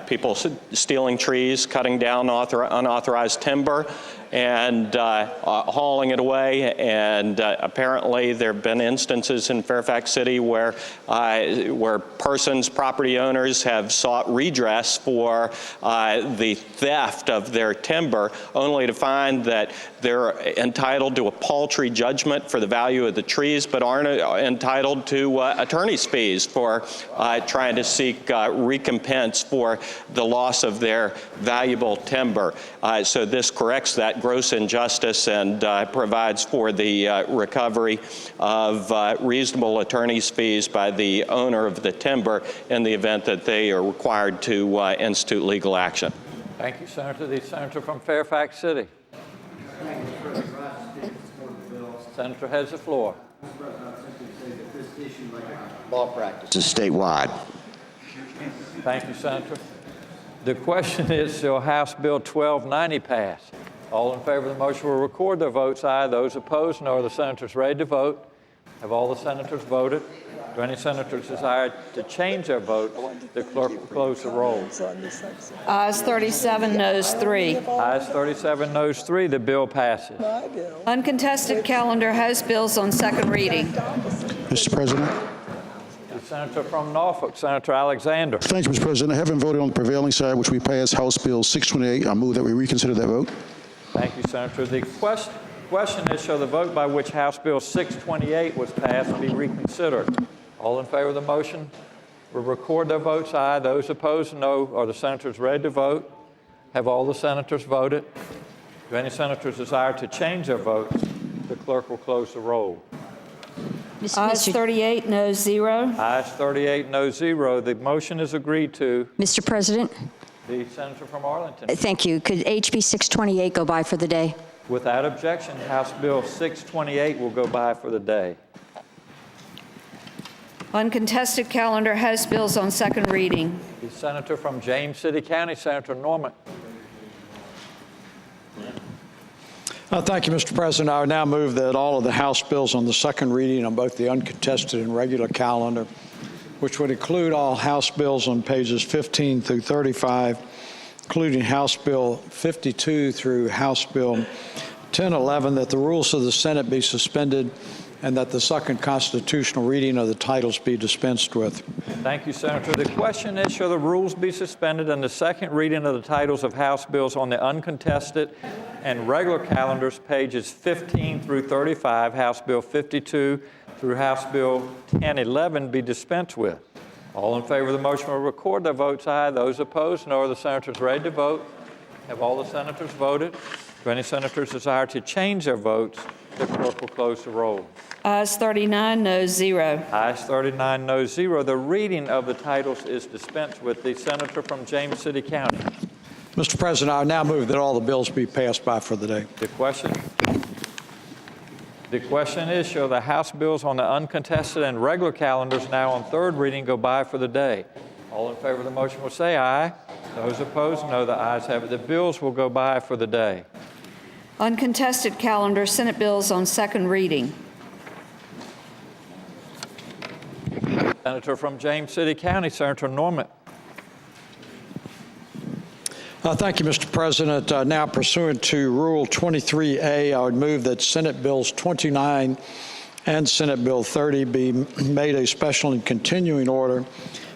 J: People stealing trees, cutting down unauthorized timber, and hauling it away. And apparently there have been instances in Fairfax City where persons, property owners, have sought redress for the theft of their timber, only to find that they're entitled to a paltry judgment for the value of the trees, but aren't entitled to attorney's fees for trying to seek recompense for the loss of their valuable timber. So this corrects that gross injustice and provides for the recovery of reasonable attorney's fees by the owner of the timber in the event that they are required to institute legal action.
A: Thank you, Senator. The senator from Fairfax City. Senator has the floor.
P: Law practice is statewide.
A: Thank you, Senator. The question is, shall House Bill 1290 pass? All in favor of the motion will record their votes aye. Those opposed, no. Are the senators ready to vote? Have all the senators voted? Do any senators desire to change their vote? The clerk will close the roll.
E: Ayes 37, noes 3.
A: Ayes 37, noes 3. The bill passes.
E: Uncontested calendar House bills on second reading.
Q: Mr. President.
A: The senator from Norfolk, Senator Alexander.
Q: Thank you, Mr. President. Having voted on the prevailing side, which we passed House Bill 628, I move that we reconsider that vote.
A: Thank you, Senator. The question is, shall the vote by which House Bill 628 was passed be reconsidered? All in favor of the motion will record their votes aye. Those opposed, no. Are the senators ready to vote? Have all the senators voted? Do any senators desire to change their votes? The clerk will close the roll.
E: Ayes 38, noes 0.
A: Ayes 38, no 0. The motion is agreed to.
U: Mr. President?
A: The senator from Arlington.
U: Thank you. Could HB 628 go by for the day?
A: Without objection, House Bill 628 will go by for the day.
E: Uncontested calendar House bills on second reading.
A: The senator from James City County, Senator Norman.
F: Thank you, Mr. President. I would now move that all of the House bills on the second reading on both the uncontested and regular calendar, which would include all House bills on pages 15 through 35, including House Bill 52 through House Bill 1011, that the rules of the Senate be suspended and that the second constitutional reading of the titles be dispensed with.
A: Thank you, Senator. The question is, shall the rules be suspended and the second reading of the titles of House bills on the uncontested and regular calendars, pages 15 through 35, House Bill 52 through House Bill 1011, be dispensed with? All in favor of the motion will record their votes aye. Those opposed, no. Are the senators ready to vote? Have all the senators voted? Do any senators desire to change their votes? The clerk will close the roll.
E: Ayes 39, noes 0.
A: Ayes 39, no 0. The reading of the titles is dispensed with. The senator from James City County.
F: Mr. President, I now move that all the bills be passed by for the day.
A: The question is, shall the House bills on the uncontested and regular calendars now on third reading go by for the day? All in favor of the motion will say aye. Those opposed, no. The ayes have it. The bills will go by for the day.
E: Uncontested calendar Senate bills on second reading.
A: Senator from James City County, Senator Norman.
F: Thank you, Mr. President. Now, pursuant to Rule 23A, I would move that Senate Bills 29 and Senate Bill 30 be made a special and continuing order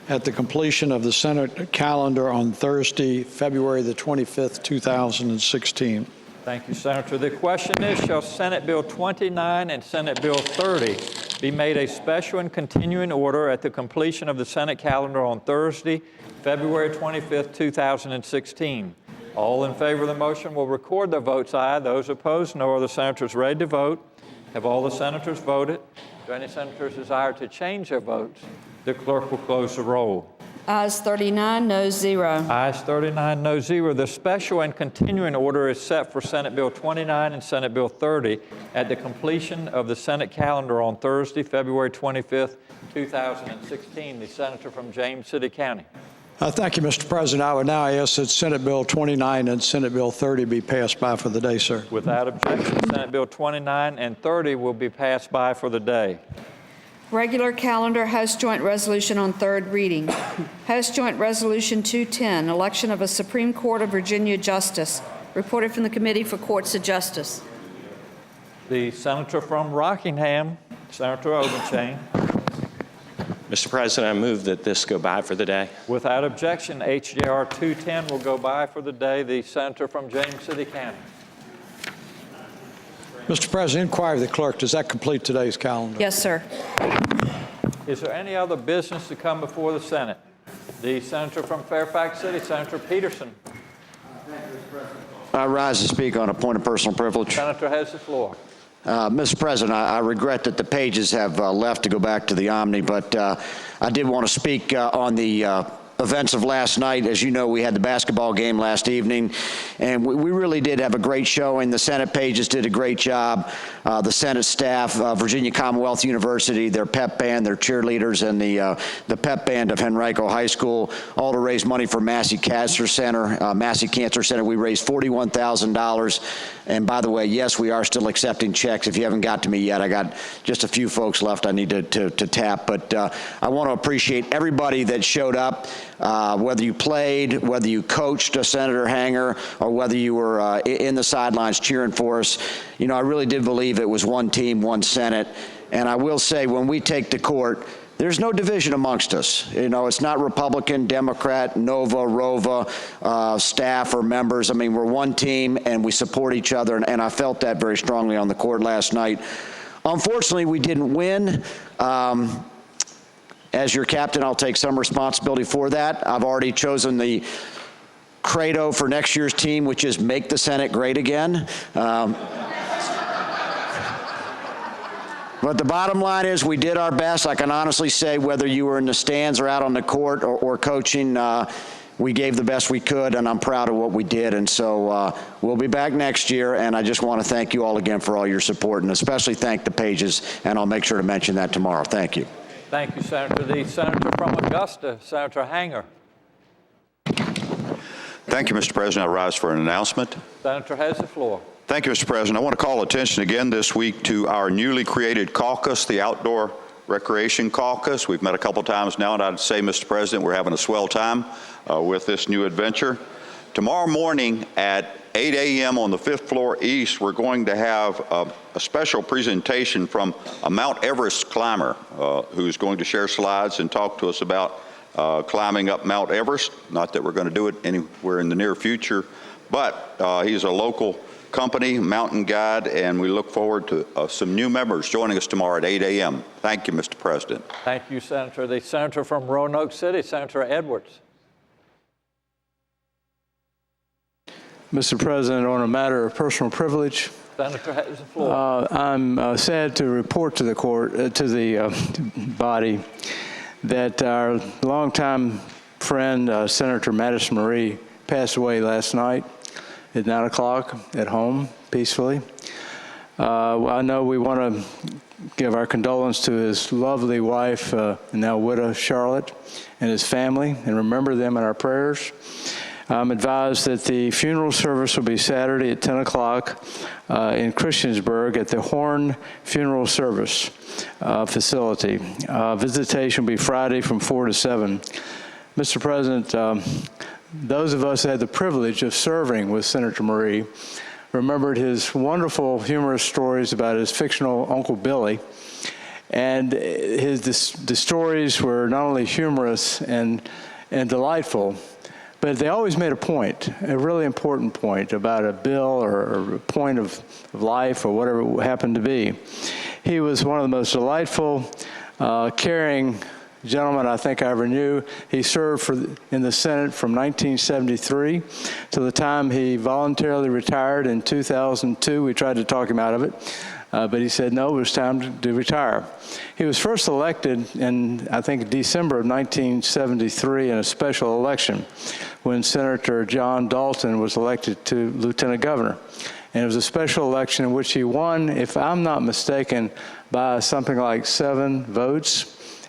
F: at the completion of the Senate calendar on Thursday, February the 25th, 2016.
A: Thank you, Senator. The question is, shall Senate Bill 29 and Senate Bill 30 be made a special and continuing order at the completion of the Senate calendar on Thursday, February 25th, 2016? All in favor of the motion will record their votes aye. Those opposed, no. Are the senators ready to vote? Have all the senators voted? Do any senators desire to change their votes? The clerk will close the roll.
E: Ayes 39, noes 0.
A: Ayes 39, no 0. The special and continuing order is set for Senate Bill 29 and Senate Bill 30 at the completion of the Senate calendar on Thursday, February 25th, 2016. The senator from James City County.
F: Thank you, Mr. President. I would now ask that Senate Bill 29 and Senate Bill 30 be passed by for the day, sir.
A: Without objection, Senate Bill 29 and 30 will be passed by for the day.
E: Regular calendar House Joint Resolution on third reading. House Joint Resolution 210, election of a Supreme Court of Virginia Justice. Reported from the Committee for Courts of Justice.
A: The senator from Rockingham, Senator Obenchain.
J: Mr. President, I move that this go by for the day.
A: Without objection, HJR 210 will go by for the day. The senator from James City County.
F: Mr. President, inquire of the clerk. Does that complete today's calendar?
E: Yes, sir.
A: Is there any other business to come before the Senate? The senator from Fairfax City, Senator Peterson.
P: I rise to speak on a point of personal privilege.
A: Senator has the floor.
P: Mr. President, I regret that the pages have left to go back to the Omni, but I did want to speak on the events of last night. As you know, we had the basketball game last evening, And we really did have a great showing. The Senate pages did a great job. The Senate staff, Virginia Commonwealth University, their pep band, their cheerleaders, and the pep band of Henrico High School, all to raise money for Massey Cancer Center. Massey Cancer Center, we raised $41,000. And by the way, yes, we are still accepting checks. If you haven't got to me yet, I got just a few folks left I need to tap. But I want to appreciate everybody that showed up, whether you played, whether you coached Senator Hanger, or whether you were in the sidelines cheering for us. You know, I really did believe it was one team, one Senate. And I will say, when we take to court, there's no division amongst us. You know, it's not Republican, Democrat, Nova, Rova, staff or members. I mean, we're one team and we support each other, and I felt that very strongly on the court last night. Unfortunately, we didn't win. As your captain, I'll take some responsibility for that. I've already chosen the credo for next year's team, which is make the Senate great again. But the bottom line is we did our best. I can honestly say, whether you were in the stands or out on the court or coaching, we gave the best we could, and I'm proud of what we did. And so we'll be back next year, and I just want to thank you all again for all your support, and especially thank the pages, and I'll make sure to mention that tomorrow. Thank you.
A: Thank you, Senator. The senator from Augusta, Senator Hanger.
G: Thank you, Mr. President. I rise for an announcement.
A: Senator has the floor.
G: Thank you, Mr. President. I want to call attention again this week to our newly created caucus, the Outdoor Recreation Caucus. We've met a couple times now, and I'd say, Mr. President, we're having a swell time with this new adventure. Tomorrow morning at 8 a.m. on the 5th floor east, we're going to have a special presentation from a Mount Everest climber who's going to share slides and talk to us about climbing up Mount Everest. Not that we're going to do it anywhere in the near future, but he's a local company, mountain guide, and we look forward to some new members joining us tomorrow at 8 a.m. Thank you, Mr. President.
A: Thank you, Senator. The senator from Roanoke City, Senator Edwards.
R: Mr. President, on a matter of personal privilege,
A: Senator has the floor.
R: I'm sad to report to the court, to the body, that our longtime friend, Senator Madison Marie, passed away last night at 9 o'clock at home, peacefully. I know we want to give our condolence to his lovely wife, now widow, Charlotte, and his family, and remember them in our prayers. I'm advised that the funeral service will be Saturday at 10 o'clock in Christiansburg at the Horn Funeral Service facility. Visitation will be Friday from 4 to 7. Mr. President, those of us that had the privilege of serving with Senator Marie remembered his wonderful, humorous stories about his fictional Uncle Billy. And the stories were not only humorous and delightful, but they always made a point, a really important point about a bill or a point of life or whatever it happened to be. He was one of the most delightful, caring gentleman I think I ever knew. He served in the Senate from 1973 to the time he voluntarily retired in 2002. We tried to talk him out of it, but he said no, it was time to retire. He was first elected in, I think, December of 1973 in a special election when Senator John Dalton was elected to lieutenant governor. And it was a special election in which he won, if I'm not mistaken, by something like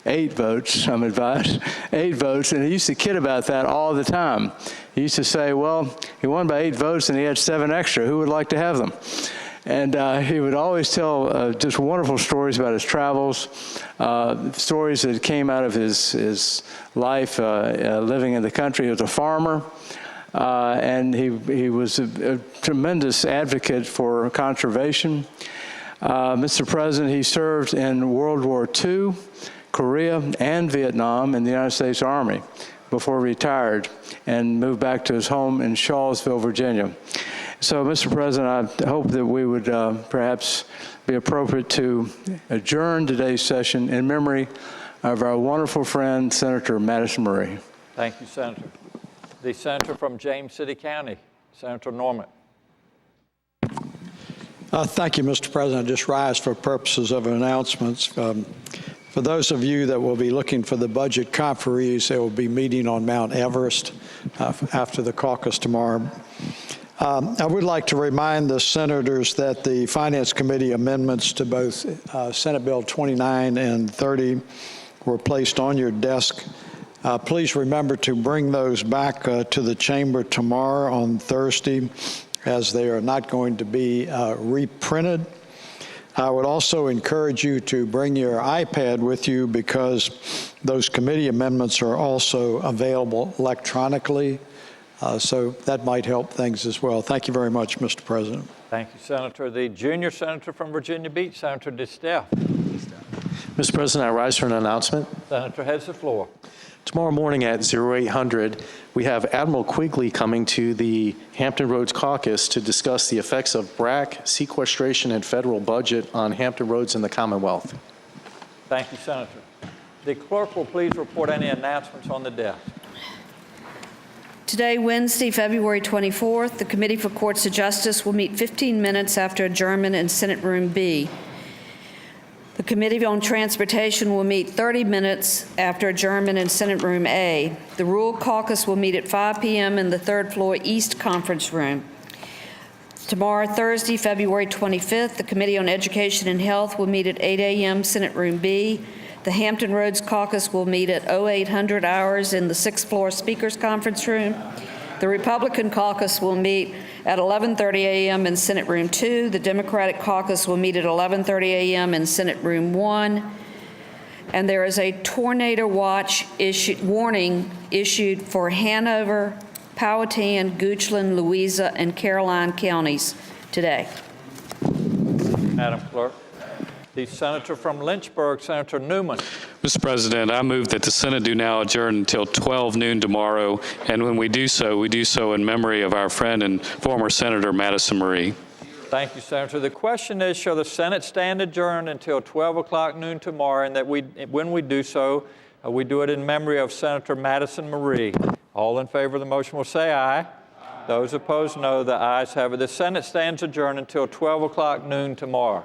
R: 8 votes, I'm advised, 8 votes, and he used to kid about that all the time. He used to say, well, he won by 8 votes and he had 7 extra. Who would like to have them? And he would always tell just wonderful stories about his travels, stories that came out of his life living in the country. He was a farmer, and he was a tremendous advocate for conservation. Mr. President, he served in World War II, Korea, and Vietnam in the United States Army before he retired and moved back to his home in Shawsville, Virginia. So, Mr. President, I hope that we would perhaps be appropriate to adjourn today's session in memory of our wonderful friend, Senator Madison Marie.
A: Thank you, Senator. The senator from James City County, Senator Norman.
F: Thank you, Mr. President. I just rise for purposes of announcements. For those of you that will be looking for the budget conferees, they will be meeting on Mount Everest after the caucus tomorrow. I would like to remind the senators that the Finance Committee amendments to both Senate Bill 29 and 30 were placed on your desk. Please remember to bring those back to the chamber tomorrow on Thursday, as they are not going to be reprinted. I would also encourage you to bring your iPad with you, because those committee amendments are also available electronically. So that might help things as well. Thank you very much, Mr. President.
A: Thank you, Senator. The junior senator from Virginia Beach, Senator DiStefano.
C: Mr. President, I rise for an announcement.
A: Senator has the floor.
C: Tomorrow morning at 0800, we have Admiral Quigley coming to the Hampton Roads Caucus to discuss the effects of BRAC, sequestration, and federal budget on Hampton Roads and the Commonwealth.
A: Thank you, Senator. The clerk will please report any announcements on the desk.
E: Today, Wednesday, February 24th, the Committee for Courts of Justice will meet 15 minutes after adjournment in Senate Room B. The Committee on Transportation will meet 30 minutes after adjournment in Senate Room A. The Rural Caucus will meet at 5 p.m. in the third floor East Conference Room. Tomorrow, Thursday, February 25th, the Committee on Education and Health will meet at 8 a.m. Senate Room B. The Hampton Roads Caucus will meet at 0800 hours in the sixth floor Speakers Conference Room. The Republican Caucus will meet at 11:30 a.m. in Senate Room 2. The Democratic Caucus will meet at 11:30 a.m. in Senate Room 1. And there is a tornado watch warning issued for Hanover, Powhatan, Goochland, Louisa, and Caroline counties today.
A: Madam Clerk. The senator from Lynchburg, Senator Newman.
D: Mr. President, I move that the Senate do now adjourn until 12 noon tomorrow, and when we do so in memory of our friend and former Senator Madison Marie.
A: Thank you, Senator. The question is, shall the Senate stand adjourned until 12 o'clock noon tomorrow, and that when we do so, we do it in memory of Senator Madison Marie. All in favor of the motion will say aye. Aye. Those opposed, no. The ayes have it. The Senate stands adjourned until 12 o'clock noon tomorrow.